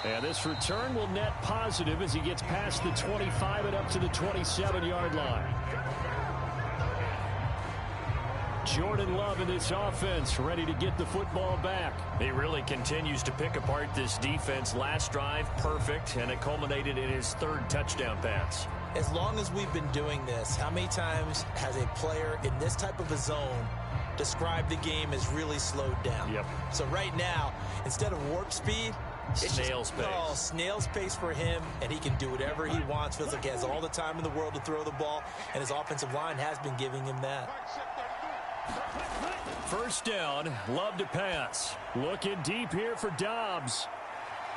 And this return will net positive as he gets past the 25 and up to the 27-yard line. Jordan Love in this offense, ready to get the football back. He really continues to pick apart this defense. Last drive, perfect, and it culminated in his third touchdown pass. As long as we've been doing this, how many times has a player in this type of a zone described the game as really slowed down? Yep. So right now, instead of warp speed, snail's pace. Oh, snail's pace for him, and he can do whatever he wants. Feels like he has all the time in the world to throw the ball, and his offensive line has been giving him that. First down, Love to pass. Looking deep here for Dobbs.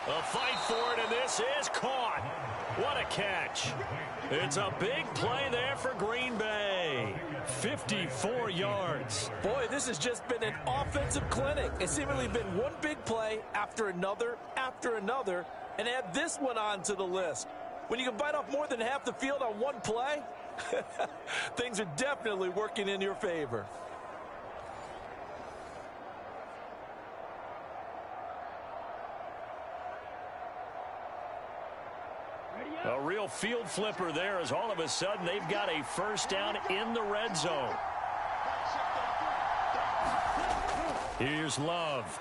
A fight for it, and this is caught. What a catch. It's a big play there for Green Bay. 54 yards. Boy, this has just been an offensive clinic. It's seemingly been one big play after another, and add this one on to the list. When you can bite off more than half the field on one play, things are definitely working in your favor. A real field flipper there as all of a sudden they've got a first down in the red zone. Here's Love.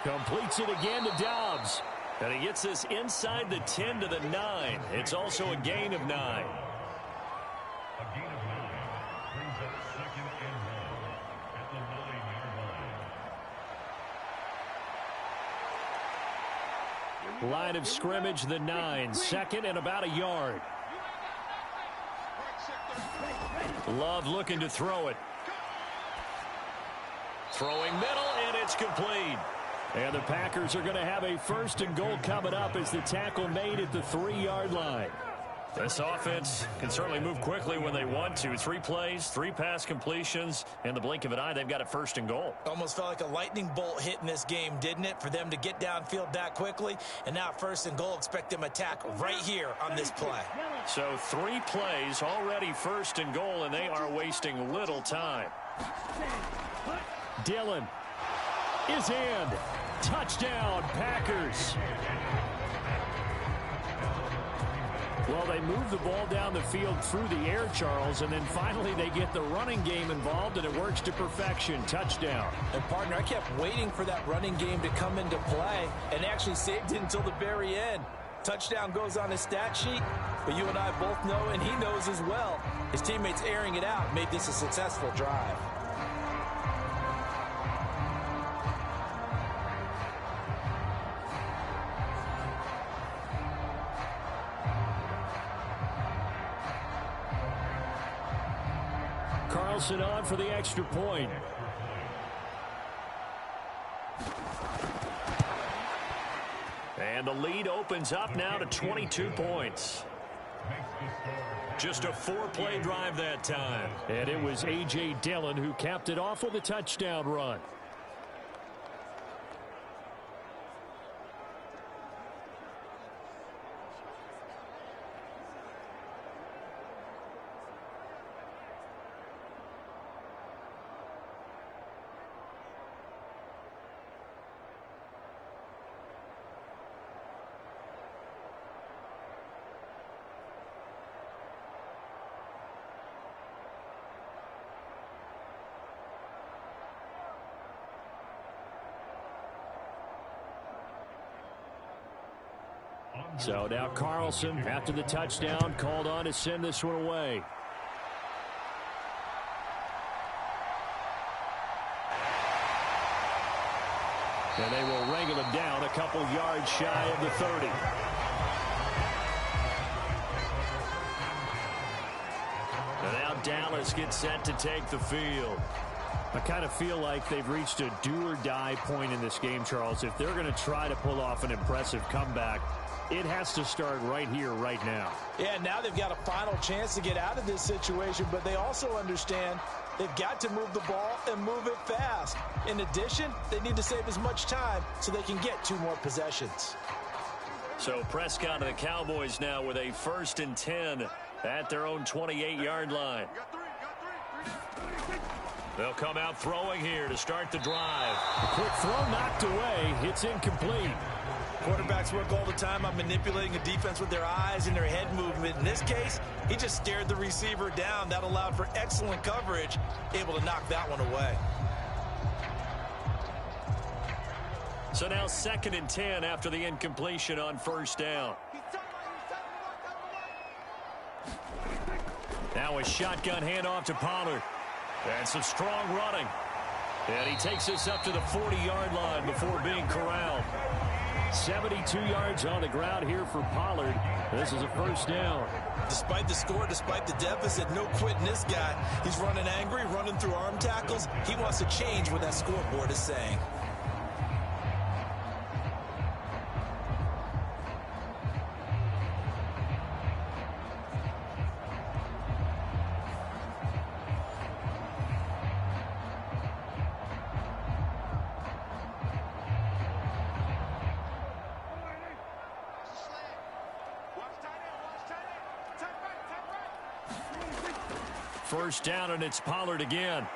Completes it again to Dobbs. And he gets this inside the 10 to the 9. It's also a gain of 9. Line of scrimmage, the 9. Second and about a yard. Love looking to throw it. Throwing middle, and it's complete. And the Packers are going to have a first and goal coming up as the tackle made at the 3-yard line. This offense can certainly move quickly when they want to. 3 plays, 3 pass completions. In the blink of an eye, they've got it first and goal. Almost felt like a lightning bolt hit in this game, didn't it? For them to get downfield that quickly. And now first and goal, expect them to attack right here on this play. So 3 plays, already first and goal, and they are wasting little time. Dillon is in. Touchdown, Packers. Well, they move the ball down the field through the air, Charles, and then finally they get the running game involved, and it works to perfection. Touchdown. And, partner, I kept waiting for that running game to come into play and actually saved it until the very end. Touchdown goes on his stat sheet, but you and I both know, and he knows as well, his teammates airing it out made this a successful drive. Carlson on for the extra point. And the lead opens up now to 22 points. Just a 4-play drive that time. And it was A.J. Dillon who capped it off with a touchdown run. So now Carlson, after the touchdown, called on to send this one away. And they will wrangle him down a couple yards shy of the 30. And now Dallas gets set to take the field. I kind of feel like they've reached a do-or-die point in this game, Charles. If they're going to try to pull off an impressive comeback, It has to start right here, right now. Yeah, now they've got a final chance to get out of this situation, but they also understand they've got to move the ball and move it fast. In addition, they need to save as much time so they can get 2 more possessions. So Prescott and the Cowboys now with a 1st and 10 at their own 28-yard line. They'll come out throwing here to start the drive. A quick throw knocked away. It's incomplete. Quarterbacks work all the time on manipulating a defense with their eyes and their head movement. In this case, he just stared the receiver down. That allowed for excellent coverage, able to knock that one away. So now 2nd and 10 after the incompletion on 1st down. Now a shotgun handoff to Pollard. And some strong running. And he takes us up to the 40-yard line before being corralled. 72 yards on the ground here for Pollard. This is a 1st down. Despite the score, despite the deficit, no quitting this guy. He's running angry, running through arm tackles. He wants to change what that scoreboard is saying. First down, and it's Pollard again.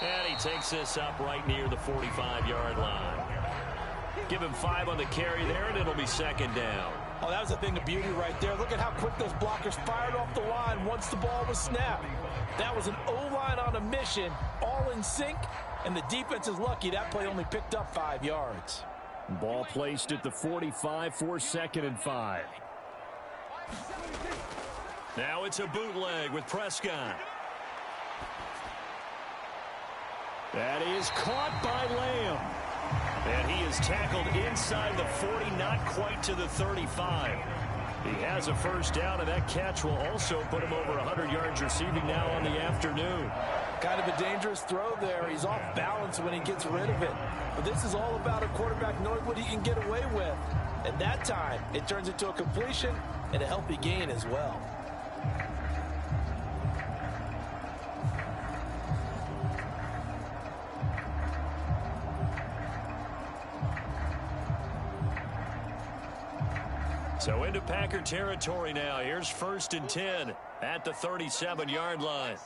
And he takes this up right near the 45-yard line. Give him 5 on the carry there, and it'll be 2nd down. Oh, that was a thing of beauty right there. Look at how quick those blockers fired off the line once the ball was snapped. That was an O-line on a mission, all in sync, and the defense is lucky that play only picked up 5 yards. Ball placed at the 45 for 2nd and 5. Now it's a bootleg with Prescott. That is caught by Lamb. And he is tackled inside the 40, not quite to the 35. He has a 1st down, and that catch will also put him over 100 yards receiving now on the afternoon. Kind of a dangerous throw there. He's off balance when he gets rid of it. But this is all about a quarterback knowing what he can get away with. And that time, it turns into a completion and a healthy gain as well. So into Packer territory now. Here's 1st and 10 at the 37-yard line.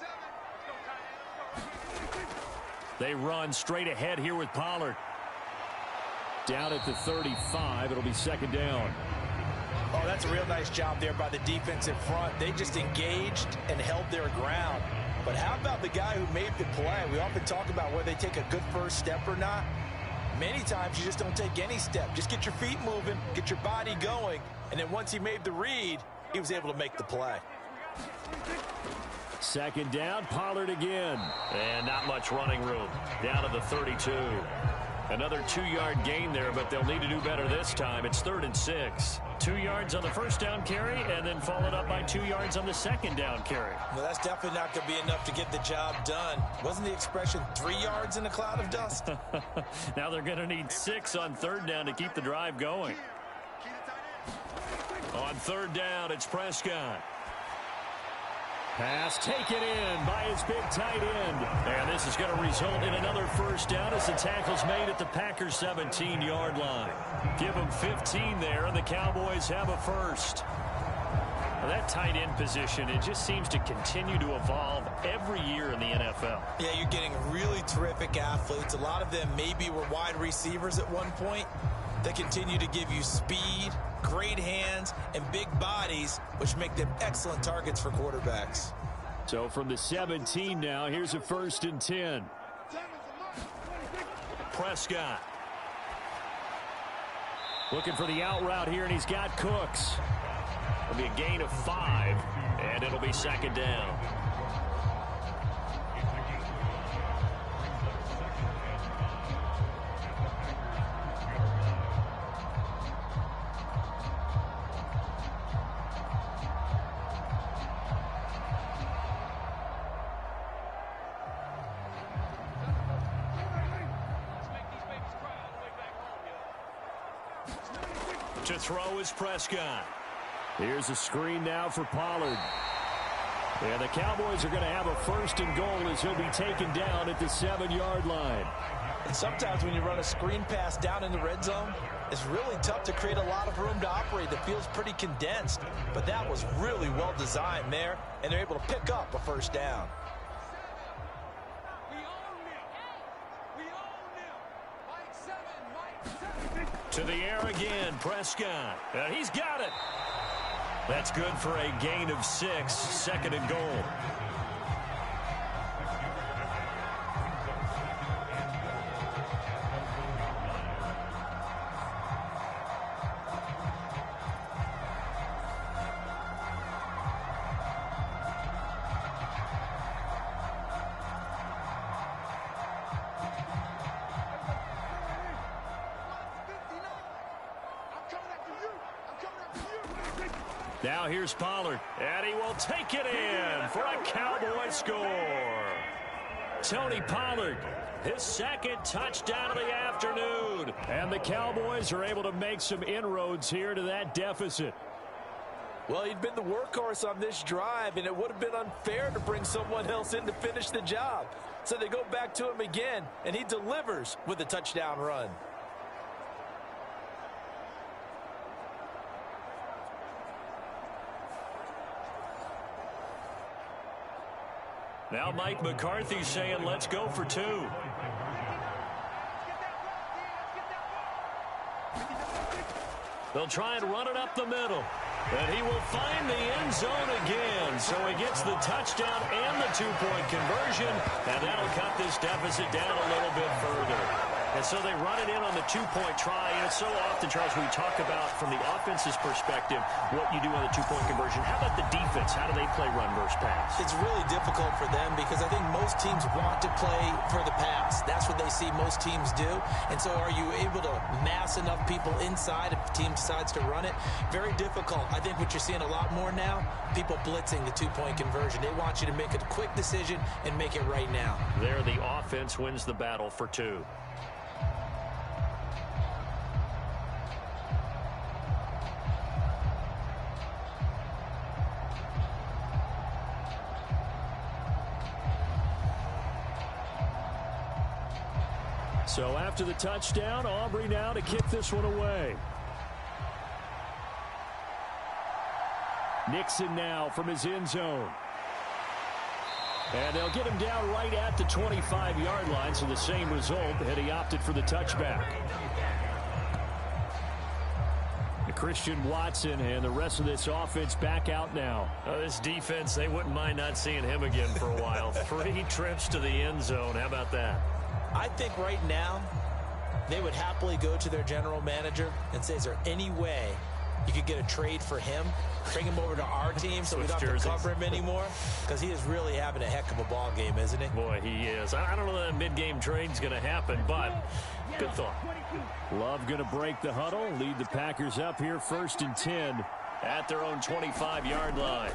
They run straight ahead here with Pollard. Down at the 35, it'll be 2nd down. Oh, that's a real nice job there by the defense in front. They just engaged and held their ground. But how about the guy who made the play? We often talk about whether they take a good first step or not. Many times you just don't take any step. Just get your feet moving, get your body going, and then once he made the read, he was able to make the play. 2nd down, Pollard again. And not much running room. Down to the 32. Another 2-yard gain there, but they'll need to do better this time. It's 3rd and 6. 2 yards on the 1st down carry, and then followed up by 2 yards on the 2nd down carry. Well, that's definitely not going to be enough to get the job done. Wasn't the expression 3 yards in a cloud of dust? Now they're going to need 6 on 3rd down to keep the drive going. On 3rd down, it's Prescott. Pass taken in by his big tight end. And this is going to result in another 1st down as the tackle's made at the Packers' 17-yard line. Give them 15 there, and the Cowboys have a 1st. Well, that tight end position, it just seems to continue to evolve every year in the NFL. Yeah, you're getting really terrific athletes. A lot of them maybe were wide receivers at one point. They continue to give you speed, great hands, and big bodies, which make them excellent targets for quarterbacks. So from the 17 now, here's a 1st and 10. Prescott. Looking for the out route here, and he's got Cooks. It'll be a gain of 5, and it'll be 2nd down. To throw is Prescott. Here's a screen now for Pollard. And the Cowboys are going to have a 1st and goal as he'll be taken down at the 7-yard line. And sometimes when you run a screen pass down in the red zone, it's really tough to create a lot of room to operate. The field's pretty condensed. But that was really well designed there, and they're able to pick up a 1st down. To the air again, Prescott. And he's got it. That's good for a gain of 6, 2nd and goal. Now here's Pollard, and he will take it in for a Cowboy score. Tony Pollard, his 2nd touchdown of the afternoon. And the Cowboys are able to make some inroads here to that deficit. Well, he'd been the workhorse on this drive, and it would have been unfair to bring someone else in to finish the job. So they go back to him again, and he delivers with a touchdown run. Now Mike McCarthy saying, let's go for 2. They'll try and run it up the middle. And he will find the end zone again. So he gets the touchdown and the 2-point conversion. And that'll cut this deficit down a little bit further. And so they run it in on the 2-point try. And it's so often, Charles, we talk about from the offense's perspective what you do on the 2-point conversion. How about the defense? How do they play run versus pass? It's really difficult for them because I think most teams want to play for the pass. That's what they see most teams do. And so are you able to mass enough people inside if the team decides to run it? Very difficult. I think what you're seeing a lot more now, people blitzing the 2-point conversion. They want you to make a quick decision and make it right now. There, the offense wins the battle for 2. So after the touchdown, Aubrey now to kick this one away. Nixon now from his end zone. And they'll get him down right at the 25-yard line, so the same result had he opted for the touchback. Christian Watson and the rest of this offense back out now. This defense, they wouldn't mind not seeing him again for a while. 3 trips to the end zone. How about that? I think right now they would happily go to their general manager and say, is there any way you could get a trade for him, bring him over to our team so we don't have to cover him anymore? Because he is really having a heck of a ball game, isn't he? Boy, he is. I don't know that mid-game trade's going to happen, but good thought. Love going to break the huddle, lead the Packers up here 1st and 10 at their own 25-yard line.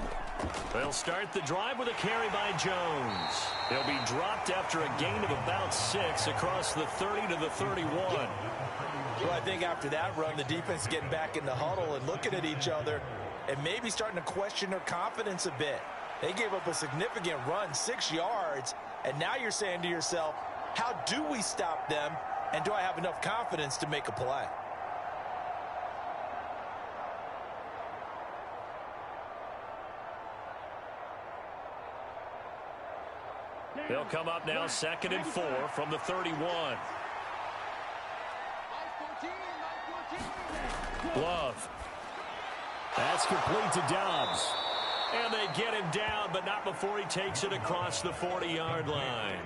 They'll start the drive with a carry by Jones. He'll be dropped after a gain of about 6 across the 30 to the 31. Well, I think after that run, the defense is getting back in the huddle and looking at each other and maybe starting to question their confidence a bit. They gave up a significant run, 6 yards, and now you're saying to yourself, how do we stop them, and do I have enough confidence to make a play? They'll come up now 2nd and 4 from the 31. Love. That's complete to Dobbs. And they get him down, but not before he takes it across the 40-yard line.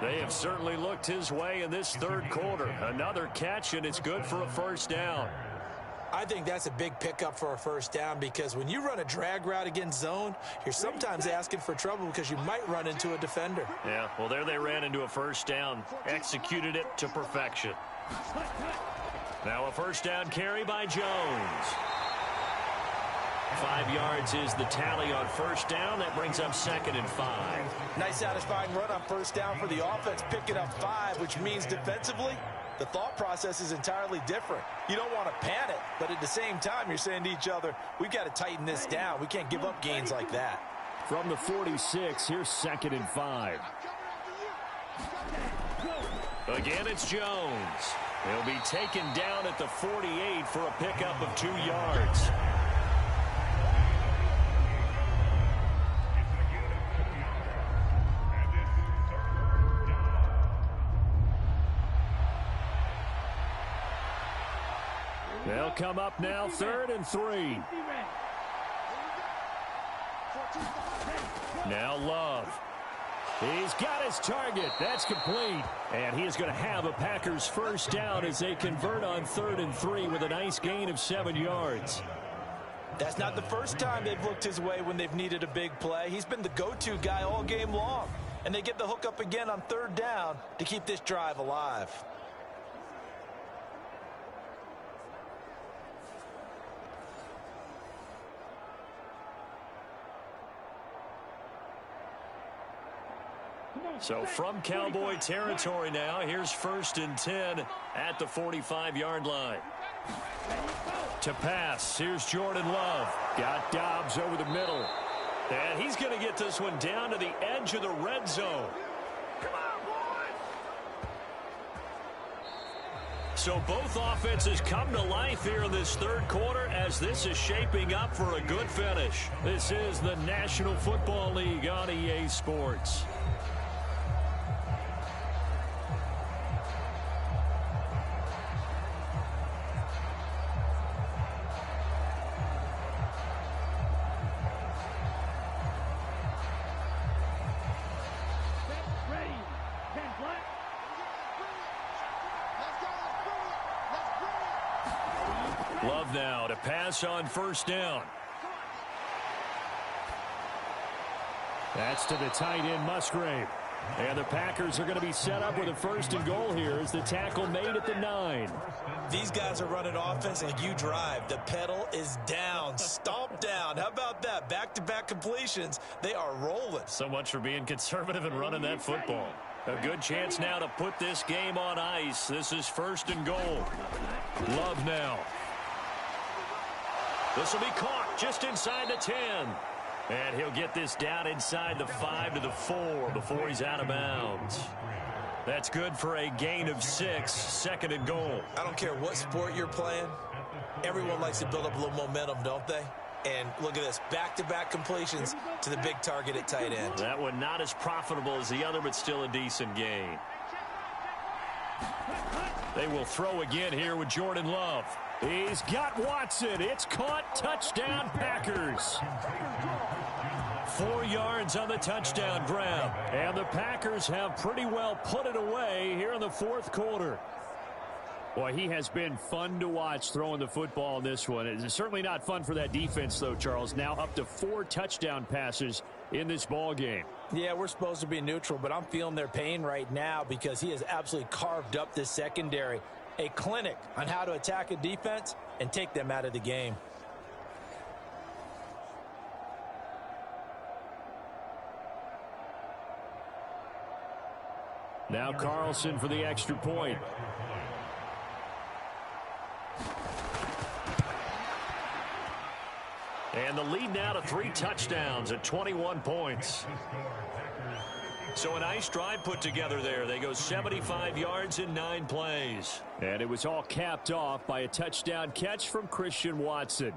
They have certainly looked his way in this 3rd quarter. Another catch, and it's good for a 1st down. I think that's a big pickup for a 1st down because when you run a drag route against zone, you're sometimes asking for trouble because you might run into a defender. Yeah, well, there they ran into a 1st down, executed it to perfection. Now a 1st down carry by Jones. 5 yards is the tally on 1st down. That brings up 2nd and 5. Nice satisfying run on 1st down for the offense, picking up 5, which means defensively the thought process is entirely different. You don't want to panic, but at the same time, you're saying to each other, we've got to tighten this down. We can't give up gains like that. From the 46, here's 2nd and 5. Again, it's Jones. He'll be taken down at the 48 for a pickup of 2 yards. They'll come up now, 3rd and 3. Now Love. He's got his target. That's complete. And he is going to have a Packers first down as they convert on 3rd and 3 with a nice gain of 7 yards. That's not the first time they've looked his way when they've needed a big play. He's been the go-to guy all game long. And they get the hook up again on 3rd down to keep this drive alive. So from Cowboy territory now, here's 1st and 10 at the 45-yard line. To pass, here's Jordan Love. Got Dobbs over the middle. And he's going to get this one down to the edge of the red zone. Come on, boys! So both offenses come to life here in this 3rd quarter as this is shaping up for a good finish. This is the National Football League on EA Sports. Love now to pass on 1st down. That's to the tight end, Musgrave. And the Packers are going to be set up with a 1st and goal here as the tackle made at the 9. These guys are running offense like you drive. The pedal is down, stomped down. How about that? Back-to-back completions. They are rolling. So much for being conservative and running that football. A good chance now to put this game on ice. This is 1st and goal. Love now. This will be caught just inside the 10. And he'll get this down inside the 5 to the 4 before he's out of bounds. That's good for a gain of 6, 2nd and goal. I don't care what sport you're playing. Everyone likes to build up a little momentum, don't they? And look at this, back-to-back completions to the big target at tight end. That one not as profitable as the other, but still a decent gain. They will throw again here with Jordan Love. He's got Watson. It's caught. Touchdown, Packers. 4 yards on the touchdown grab. And the Packers have pretty well put it away here in the 4th quarter. Boy, he has been fun to watch throwing the football in this one. It's certainly not fun for that defense, though, Charles. Now up to 4 touchdown passes in this ball game. Yeah, we're supposed to be neutral, but I'm feeling their pain right now because he has absolutely carved up this secondary. A clinic on how to attack a defense and take them out of the game. Now Carlson for the extra point. And the lead now to 3 touchdowns at 21 points. So a nice drive put together there. They go 75 yards in 9 plays. And it was all capped off by a touchdown catch from Christian Watson.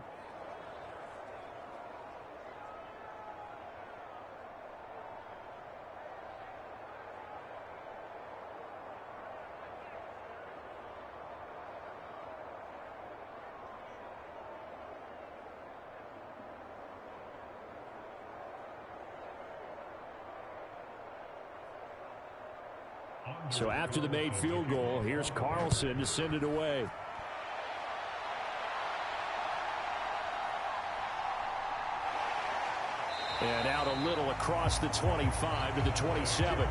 So after the made field goal, here's Carlson to send it away. And out a little across the 25 to the 27.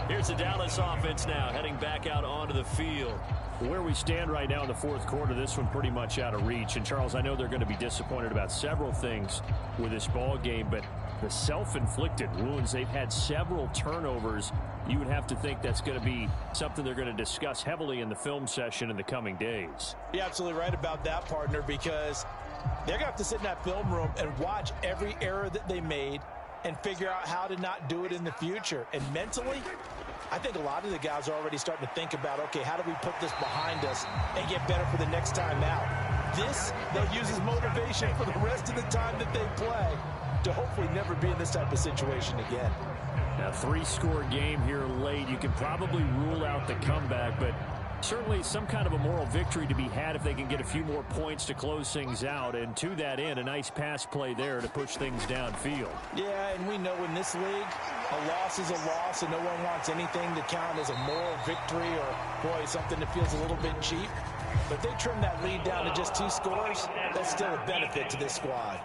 Here's Here's the Dallas offense now heading back out onto the field. Where we stand right now in the fourth quarter, this one pretty much out of reach. And, Charles, I know they're going to be disappointed about several things with this ball game, but the self-inflicted wounds, they've had several turnovers. You would have to think that's going to be something they're going to discuss heavily in the film session in the coming days. You're absolutely right about that, partner, because they're going to have to sit in that film room and watch every error that they made and figure out how to not do it in the future. And mentally, I think a lot of the guys are already starting to think about, okay, how do we put this behind us and get better for the next time out? This, they'll use as motivation for the rest of the time that they play to hopefully never be in this type of situation again. Now, 3-score game here late. You can probably rule out the comeback, but certainly some kind of a moral victory to be had if they can get a few more points to close things out. And to that end, a nice pass play there to push things downfield. Yeah, and we know in this league, a loss is a loss, and no one wants anything to count as a moral victory or, boy, something that feels a little bit cheap. But they trim that lead down to just 2 scores. That's still a benefit to this squad.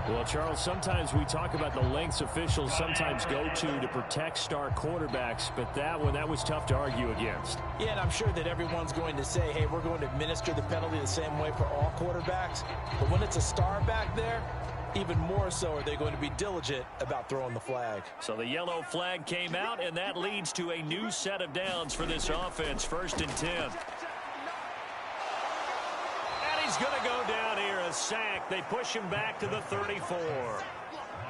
Well, Charles, sometimes we talk about the lengths officials sometimes go to protect star quarterbacks, but that was tough to argue against. Yeah, and I'm sure that everyone's going to say, hey, we're going to administer the penalty the same way for all quarterbacks. But when it's a star back there, even more so are they going to be diligent about throwing the flag. So the yellow flag came out, and that leads to a new set of downs for this offense. 1st and 10. He's going to go down here, a sack. They push him back to the 34.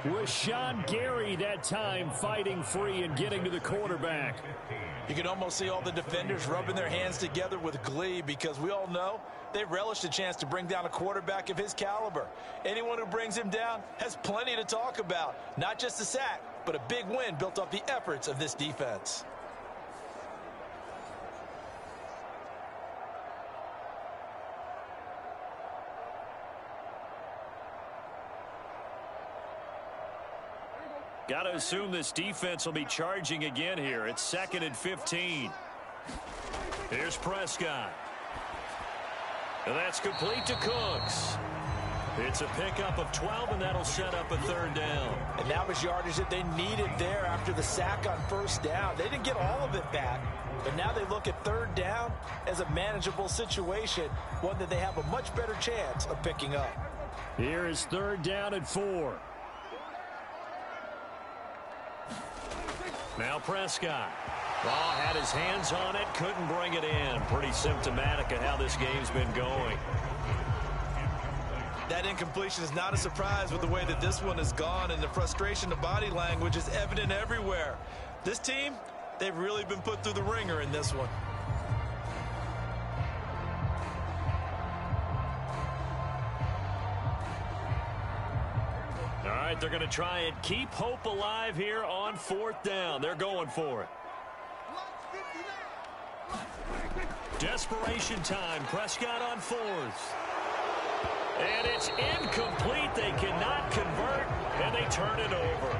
Rashawn Gary that time fighting free and getting to the quarterback. You can almost see all the defenders rubbing their hands together with glee because we all know they relish the chance to bring down a quarterback of his caliber. Anyone who brings him down has plenty to talk about. Not just a sack, but a big win built off the efforts of this defense. Got to assume this defense will be charging again here. It's 2nd and 15. Here's Prescott. And that's complete to Cooks. It's a pickup of 12, and that'll set up a 3rd down. And that was yardage that they needed there after the sack on 1st down. They didn't get all of it back, but now they look at 3rd down as a manageable situation, one that they have a much better chance of picking up. Here is 3rd down and 4. Now Prescott. Raw had his hands on it, couldn't bring it in. Pretty symptomatic of how this game's been going. That incompletion is not a surprise with the way that this one has gone, and the frustration of body language is evident everywhere. This team, they've really been put through the ringer in this one. All right, they're going to try and keep hope alive here on 4th down. They're going for it. Desperation time. Prescott on 4th. And it's incomplete. They cannot convert, and they turn it over.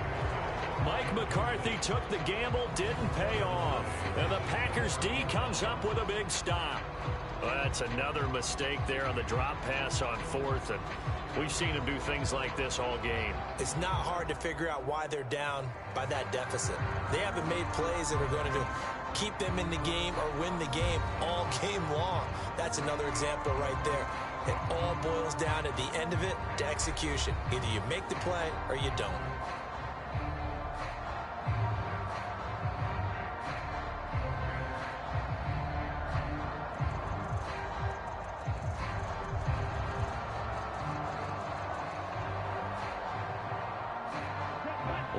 Mike McCarthy took the gamble, didn't pay off. And the Packers D comes up with a big stop. Well, that's another mistake there on the drop pass on 4th, and we've seen him do things like this all game. It's not hard to figure out why they're down by that deficit. They haven't made plays that are going to keep them in the game or win the game all game long. That's another example right there. It all boils down at the end of it to execution. Either you make the play or you don't.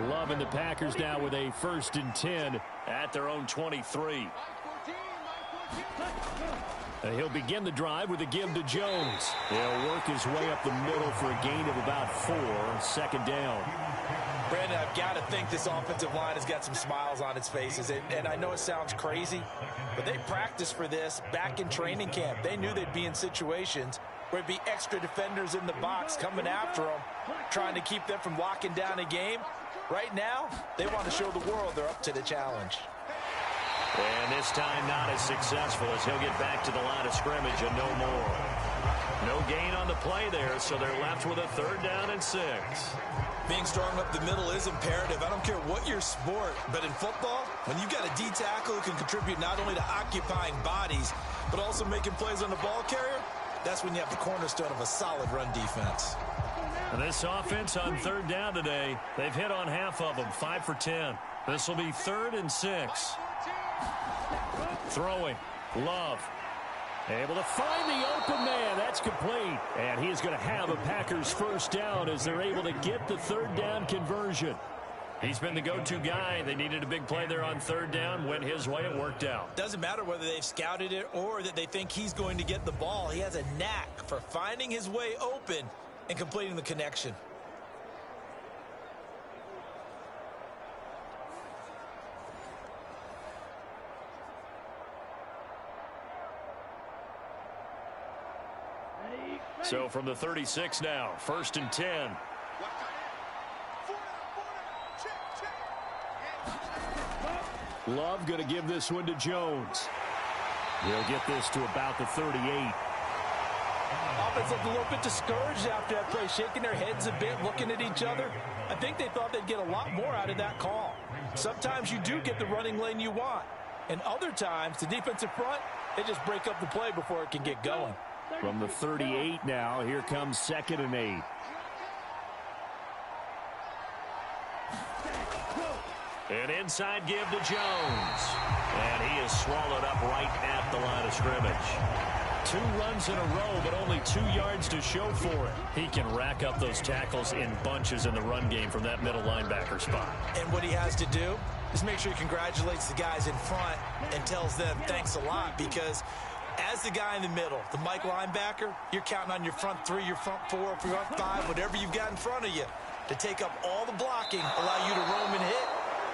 Loving the Packers now with a 1st and 10 at their own 23. He'll begin the drive with a give to Jones. He'll work his way up the middle for a gain of about 4. 2nd down. Brandon, I've got to think this offensive line has got some smiles on its faces. And I know it sounds crazy, but they practiced for this back in training camp. They knew they'd be in situations where there'd be extra defenders in the box coming after them, trying to keep them from locking down a game. Right now, they want to show the world they're up to the challenge. And this time not as successful as he'll get back to the line of scrimmage and no more. No gain on the play there, so they're left with a 3rd down and 6. Being strong up the middle is imperative. I don't care what your sport, but in football, when you've got a D tackle who can contribute not only to occupying bodies, but also making plays on the ball carrier, that's when you have the cornerstone of a solid run defense. And this offense on 3rd down today, they've hit on half of them, 5 for 10. This will be 3rd and 6. Throwing, Love. Able to find the open man. That's complete. And he's going to have a Packers 1st down as they're able to get the 3rd down conversion. He's been the go-to guy. They needed a big play there on 3rd down. Went his way. It worked out. Doesn't matter whether they've scouted it or that they think he's going to get the ball. He has a knack for finding his way open and completing the connection. So from the 36 now, 1st and 10. Love going to give this one to Jones. He'll get this to about the 38. Offense looked a little bit discouraged after that play, shaking their heads a bit, looking at each other. I think they thought they'd get a lot more out of that call. Sometimes you do get the running lane you want, and other times the defensive front, they just break up the play before it can get going. From the 38 now, here comes 2nd and 8. An inside give to Jones. And he is swallowed up right at the line of scrimmage. 2 runs in a row, but only 2 yards to show for it. He can rack up those tackles in bunches in the run game from that middle linebacker spot. And what he has to do is make sure he congratulates the guys in front and tells them thanks a lot, because as the guy in the middle, the Mike linebacker, you're counting on your front 3, your front 4, your front 5, whatever you've got in front of you to take up all the blocking, allow you to roam and hit.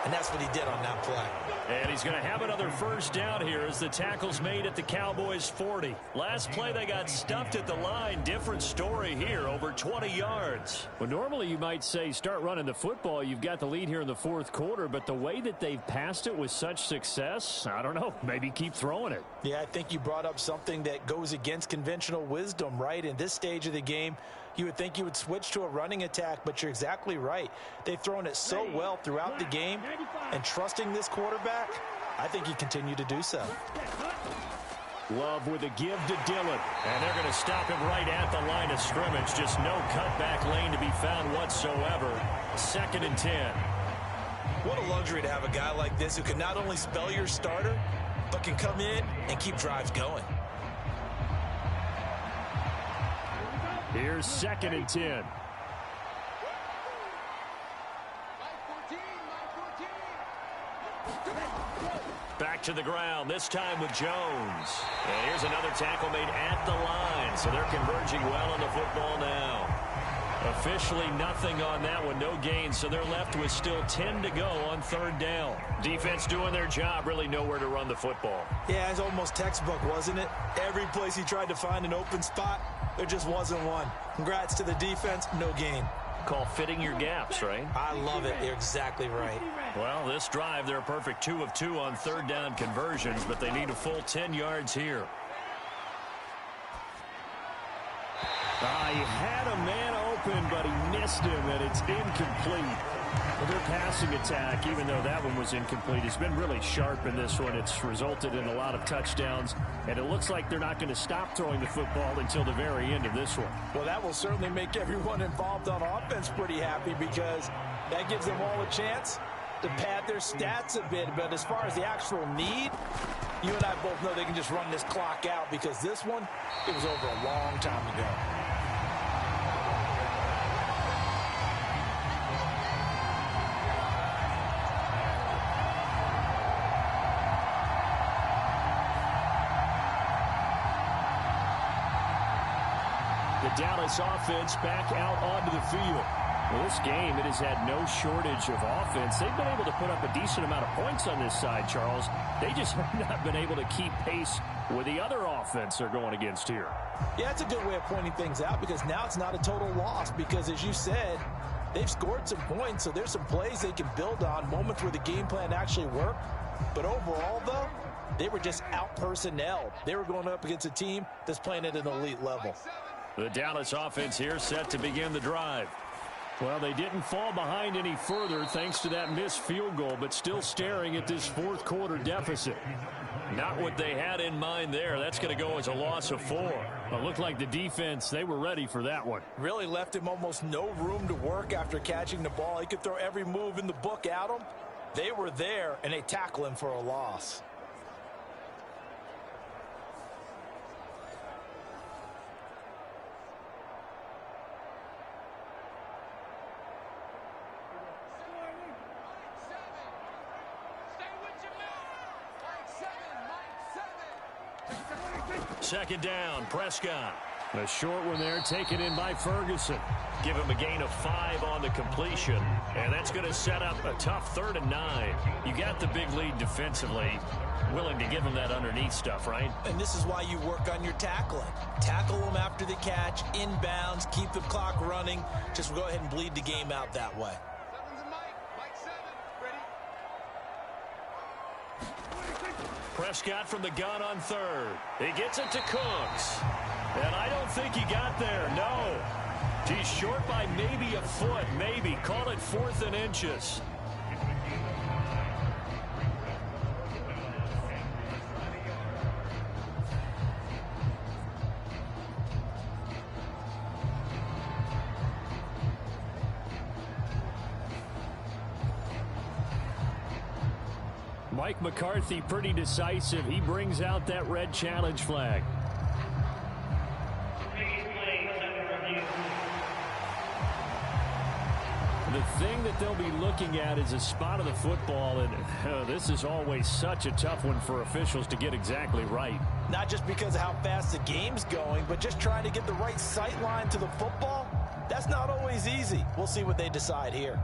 And that's what he did on that play. And he's going to have another 1st down here as the tackle's made at the Cowboys 40. Last play they got stuffed at the line. Different story here, over 20 yards. Well, normally you might say start running the football. You've got the lead here in the 4th quarter, but the way that they've passed it with such success, I don't know, maybe keep throwing it. Yeah, I think you brought up something that goes against conventional wisdom, right? In this stage of the game, you would think you would switch to a running attack, but you're exactly right. They've thrown it so well throughout the game, and trusting this quarterback, I think you continue to do so. Love with a give to Dillon. And they're going to stop him right at the line of scrimmage. Just no cutback lane to be found whatsoever. 2nd and 10. What a luxury to have a guy like this who can not only spell your starter, but can come in and keep drives going. Here's 2nd and 10. Back to the ground, this time with Jones. And here's another tackle made at the line, so they're converging well on the football now. Officially nothing on that one, no gain, so they're left with still 10 to go on 3rd down. Defense doing their job, really nowhere to run the football. Yeah, it's almost textbook, wasn't it? Every place he tried to find an open spot, there just wasn't one. Congrats to the defense, no gain. Call fitting your gaps, right? I love it. You're exactly right. Well, this drive, they're a perfect 2 of 2 on 3rd down conversions, but they need a full 10 yards here. He had a man open, but he missed him, and it's incomplete. Well, their passing attack, even though that one was incomplete, has been really sharp in this one. It's resulted in a lot of touchdowns, and it looks like they're not going to stop throwing the football until the very end of this one. Well, that will certainly make everyone involved on offense pretty happy, because that gives them all a chance to pad their stats a bit. But as far as the actual need, you and I both know they can just run this clock out, because this one, it was over a long time ago. The Dallas offense back out onto the field. Well, this game, it has had no shortage of offense. They've been able to put up a decent amount of points on this side, Charles. They just have not been able to keep pace with the other offense they're going against here. Yeah, it's a good way of pointing things out, because now it's not a total loss, because as you said, they've scored some points, so there's some plays they can build on, moments where the game plan actually worked. But overall, though, they were just out-personnel. They were going up against a team that's playing at an elite level. The Dallas offense here set to begin the drive. Well, they didn't fall behind any further thanks to that missed field goal, but still staring at this fourth quarter deficit. Not what they had in mind there. That's going to go as a loss of 4. It looked like the defense, they were ready for that one. Really left him almost no room to work after catching the ball. He could throw every move in the book at him. They were there, and they tackle him for a loss. Second down, Prescott. A short one there, taken in by Ferguson. Give him a gain of 5 on the completion, and that's going to set up a tough 3rd and 9. You got the big lead defensively. Willing to give him that underneath stuff, right? And this is why you work on your tackling. Tackle them after the catch, inbounds, keep the clock running. Just go ahead and bleed the game out that way. Prescott from the gun on 3rd. He gets it to Cooks. And I don't think he got there, no. He's short by maybe a foot, maybe. Call it 4th and inches. Mike McCarthy pretty decisive. He brings out that red challenge flag. The thing that they'll be looking at is a spot of the football, and this is always such a tough one for officials to get exactly right. Not just because of how fast the game's going, but just trying to get the right sight line to the football. That's not always easy. We'll see what they decide here.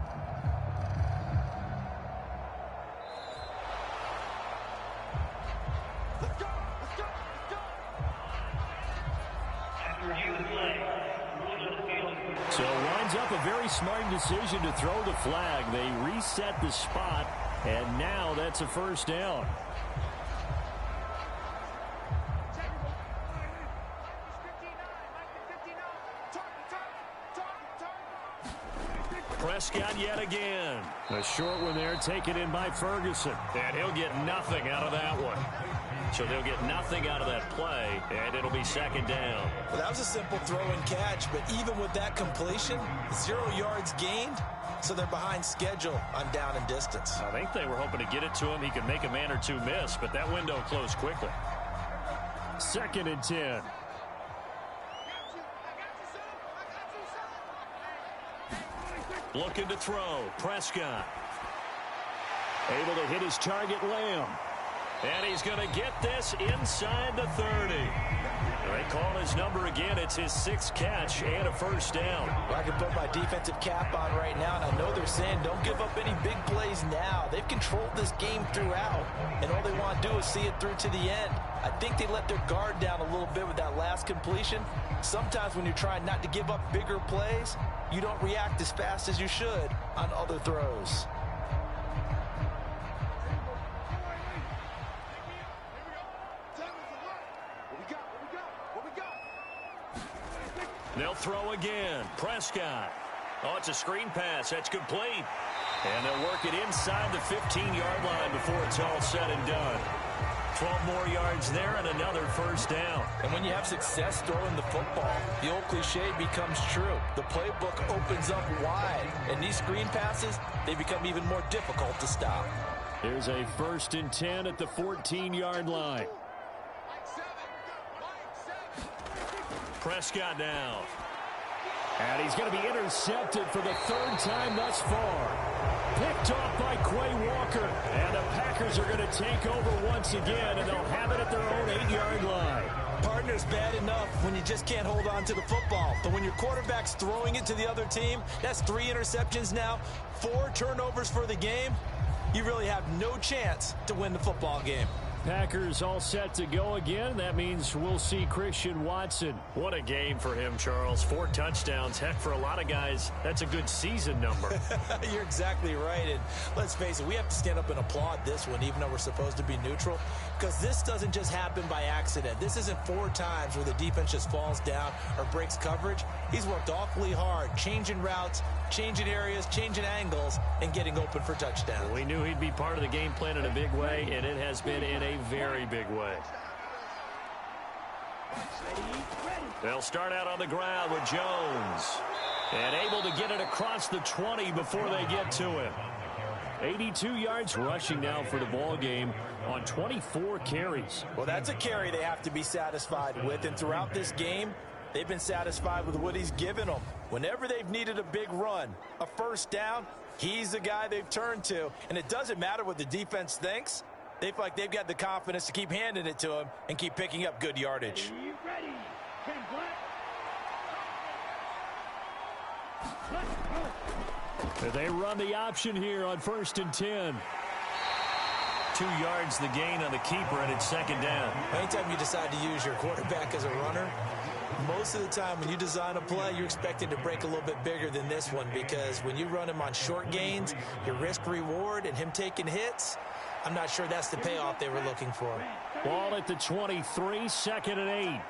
So winds up a very smart decision to throw the flag. They reset the spot, and now that's a 1st down. Prescott yet again. A short one there, taken in by Ferguson. And he'll get nothing out of that one. So they'll get nothing out of that play, and it'll be 2nd down. Well, that was a simple throw and catch, but even with that completion, 0 yards gained, so they're behind schedule on down and distance. I think they were hoping to get it to him. He could make a man or two miss, but that window closed quickly. 2nd and 10. Looking to throw. Prescott. Able to hit his target, Lamb. And he's going to get this inside the 30. They call his number again. It's his 6th catch and a 1st down. Well, I can put my defensive cap on right now, and I know they're saying don't give up any big plays now. They've controlled this game throughout, and all they want to do is see it through to the end. I think they let their guard down a little bit with that last completion. Sometimes when you're trying not to give up bigger plays, you don't react as fast as you should on other throws. They'll throw again. Prescott. Oh, it's a screen pass. That's complete. And they'll work it inside the 15-yard line before it's all said and done. 12 more yards there and another 1st down. And when you have success throwing the football, the old cliche becomes true. The playbook opens up wide. And these screen passes, they become even more difficult to stop. Here's a 1st and 10 at the 14-yard line. Prescott now. And he's going to be intercepted for the 3rd time thus far. Picked off by Quay Walker. And the Packers are going to take over once again, and they'll have it at their own 8-yard line. Partner's bad enough when you just can't hold on to the football. But when your quarterback's throwing it to the other team, that's 3 interceptions now, 4 turnovers for the game. You really have no chance to win the football game. Packers all set to go again. That means we'll see Christian Watson. What a game for him, Charles. 4 touchdowns. Heck, for a lot of guys, that's a good season number. You're exactly right. And let's face it, we have to stand up and applaud this one, even though we're supposed to be neutral, because this doesn't just happen by accident. This isn't 4 times where the defense just falls down or breaks coverage. He's worked awfully hard, changing routes, changing areas, changing angles, and getting open for touchdowns. We knew he'd be part of the game plan in a big way, and it has been in a very big way. They'll start out on the ground with Jones. And able to get it across the 20 before they get to him. 82 yards rushing now for the ball game on 24 carries. Well, that's a carry they have to be satisfied with, and throughout this game, they've been satisfied with what he's given them. Whenever they've needed a big run, a first down, he's the guy they've turned to. And it doesn't matter what the defense thinks. They feel like they've got the confidence to keep handing it to him and keep picking up good yardage. Are you ready? 10 black. They run the option here on 1st and 10. 2 yards the gain on the keeper, and it's 2nd down. Anytime you decide to use your quarterback as a runner, most of the time when you design a play, you're expected to break a little bit bigger than this one, because when you run him on short gains, your risk-reward and him taking hits, I'm not sure that's the payoff they were looking for. Ball at the 23, 2nd and 8.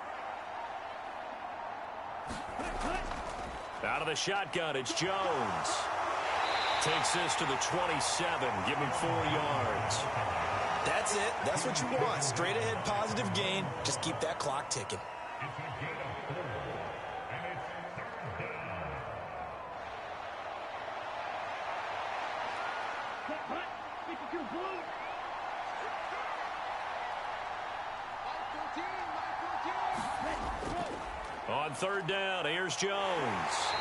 Out of the shotgun, it's Jones. Takes this to the 27, give him 4 yards. That's it. That's what you want. Straight ahead positive gain. Just keep that clock ticking. On 3rd down, here's Jones.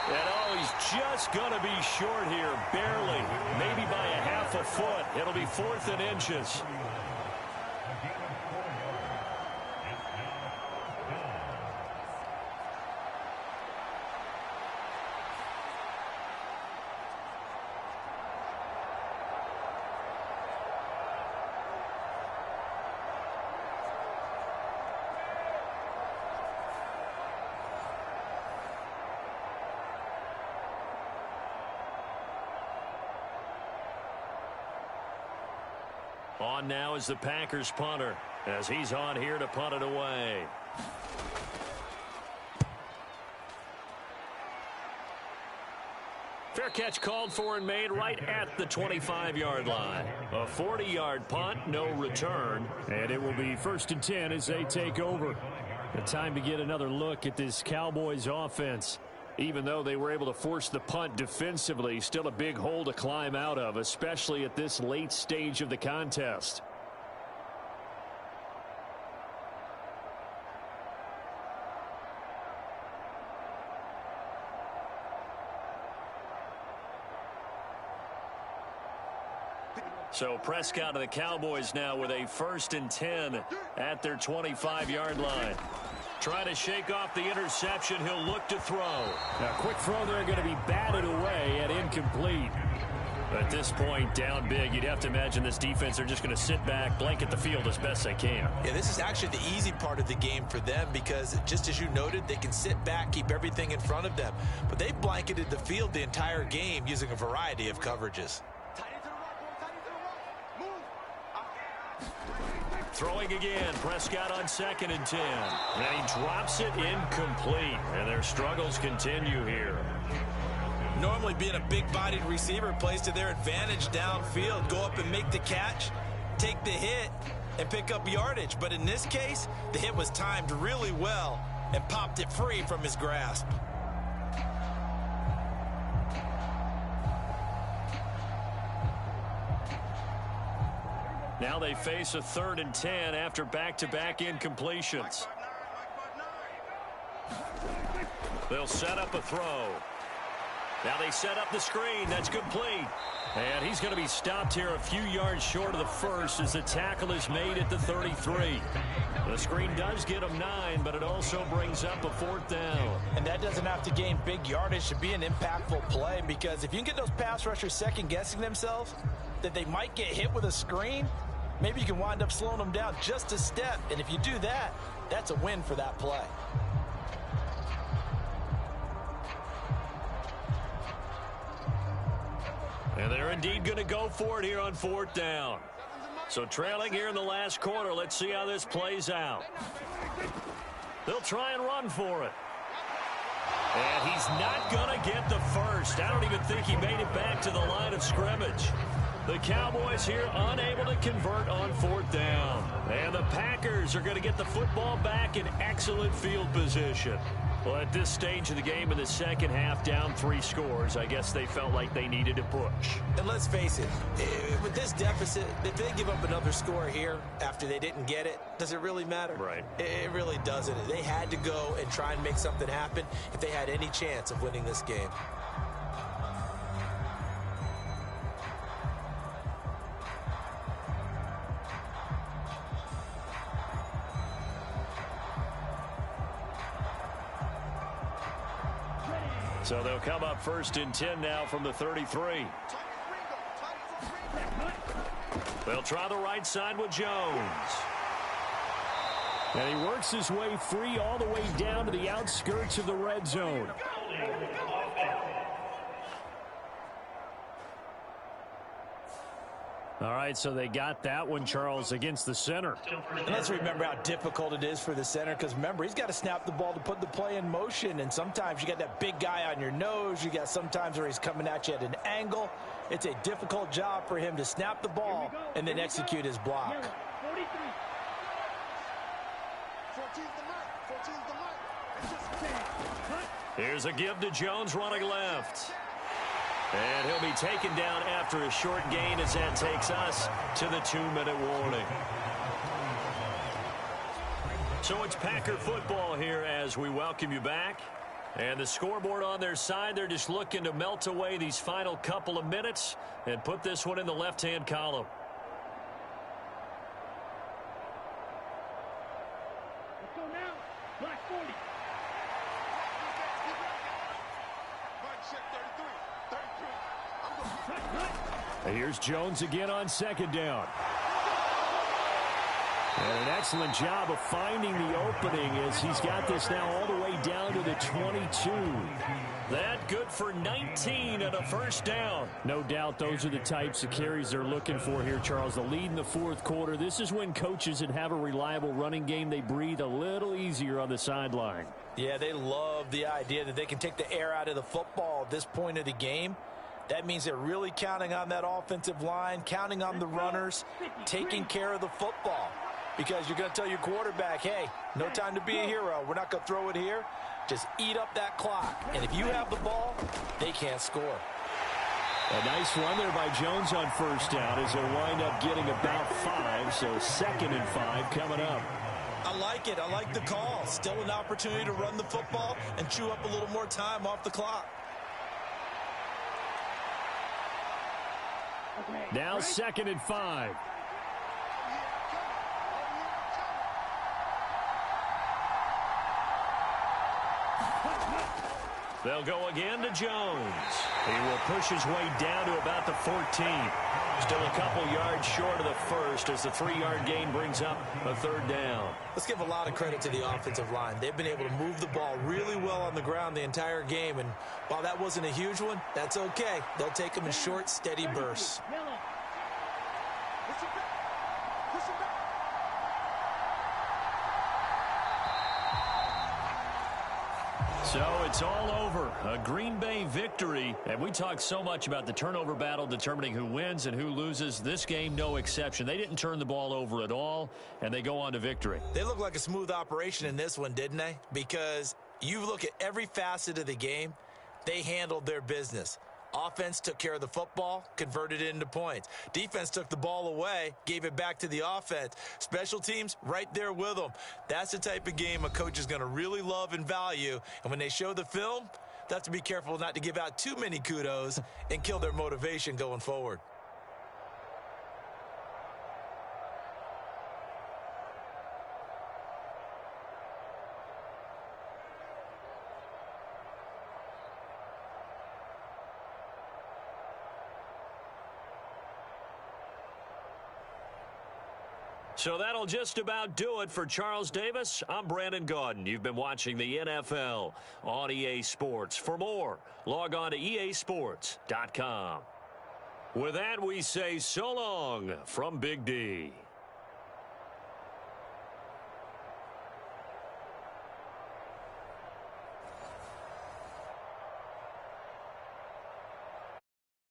And oh, he's just going to be short here, barely. Maybe by a half a foot. It'll be 4th and inches. On now is the Packers punter, as he's on here to punt it away. Fair catch called for and made right at the 25-yard line. A 40-yard punt, no return. And it will be 1st and 10 as they take over. The time to get another look at this Cowboys offense. Even though they were able to force the punt defensively, still a big hole to climb out of, especially at this late stage of the contest. So Prescott and the Cowboys now with a 1st and 10 at their 25-yard line. Trying to shake off the interception. He'll look to throw. A quick throw there, going to be batted away and incomplete. At this point, down big, you'd have to imagine this defense are just going to sit back, blanket the field as best they can. Yeah, this is actually the easy part of the game for them, because just as you noted, they can sit back, keep everything in front of them. But they've blanketed the field the entire game using a variety of coverages. Throwing again, Prescott on 2nd and 10. And he drops it incomplete. And their struggles continue here. Normally being a big-bodied receiver plays to their advantage downfield. Go up and make the catch, take the hit, and pick up yardage. But in this case, the hit was timed really well and popped it free from his grasp. Now they face a 3rd and 10 after back-to-back incompletions. They'll set up a throw. Now they set up the screen. That's complete. And he's going to be stopped here a few yards short of the first as the tackle is made at the 33. The screen does get him 9, but it also brings up a 4th down. And that doesn't have to gain big yardage to be an impactful play, because if you can get those pass rushers second-guessing themselves that they might get hit with a screen, maybe you can wind up slowing them down just a step. And if you do that, that's a win for that play. And they're indeed going to go for it here on 4th down. So trailing here in the last quarter, let's see how this plays out. They'll try and run for it. And he's not going to get the first. I don't even think he made it back to the line of scrimmage. The Cowboys here unable to convert on 4th down. And the Packers are going to get the football back in excellent field position. Well, at this stage of the game in the second half, down 3 scores, I guess they felt like they needed to push. And let's face it, with this deficit, if they give up another score here after they didn't get it, does it really matter? Right. It really doesn't. They had to go and try and make something happen if they had any chance of winning this game. So they'll come up 1st and 10 now from the 33. They'll try the right side with Jones. And he works his way free all the way down to the outskirts of the red zone. All right, so they got that one, Charles, against the center. And let's remember how difficult it is for the center, because remember, he's got to snap the ball to put the play in motion, and sometimes you got that big guy on your nose. You got sometimes where he's coming at you at an angle. It's a difficult job for him to snap the ball and then execute his block. 43. 14's the mark. Here's a give to Jones running left. And he'll be taken down after a short gain as that takes us to the 2-minute warning. So it's Packer football here as we welcome you back. And the scoreboard on their side, they're just looking to melt away these final couple of minutes and put this one in the left-hand column. Let's go now. Black 40. And here's Jones again on 2nd down. And an excellent job of finding the opening as he's got this now all the way down to the 22. That good for 19 and a 1st down. No doubt those are the types of carries they're looking for here, Charles. The lead in the 4th quarter. This is when coaches that have a reliable running game, they breathe a little easier on the sideline. Yeah, they love the idea that they can take the air out of the football at this point of the game. That means they're really counting on that offensive line, counting on the runners, taking care of the football. Because you're going to tell your quarterback, hey, no time to be a hero. We're not going to throw it here. Just eat up that clock. And if you have the ball, they can't score. A nice run there by Jones on 1st down as they'll wind up getting about 5. So 2nd and 5 coming up. I like it. I like the call. Still an opportunity to run the football and chew up a little more time off the clock. Now 2nd and 5. They'll go again to Jones. He will push his way down to about the 14. Still a couple yards short of the first as the 3-yard gain brings up a 3rd down. Let's give a lot of credit to the offensive line. They've been able to move the ball really well on the ground the entire game. And while that wasn't a huge one, that's okay. They'll take them in short, steady bursts. So it's all over. A Green Bay victory. And we talk so much about the turnover battle determining who wins and who loses. This game, no exception. They didn't turn the ball over at all, and they go on to victory. They look like a smooth operation in this one, didn't they? Because you look at every facet of the game, they handled their business. Offense took care of the football, converted it into points. Defense took the ball away, gave it back to the offense. Special teams, right there with them. That's the type of game a coach is going to really love and value. And when they show the film, they have to be careful not to give out too many kudos and kill their motivation going forward. So that'll just about do it for Charles Davis. I'm Brandon Gaudin. You've been watching the NFL on EA Sports. For more, log on to easports.com. With that, we say so long from Big D.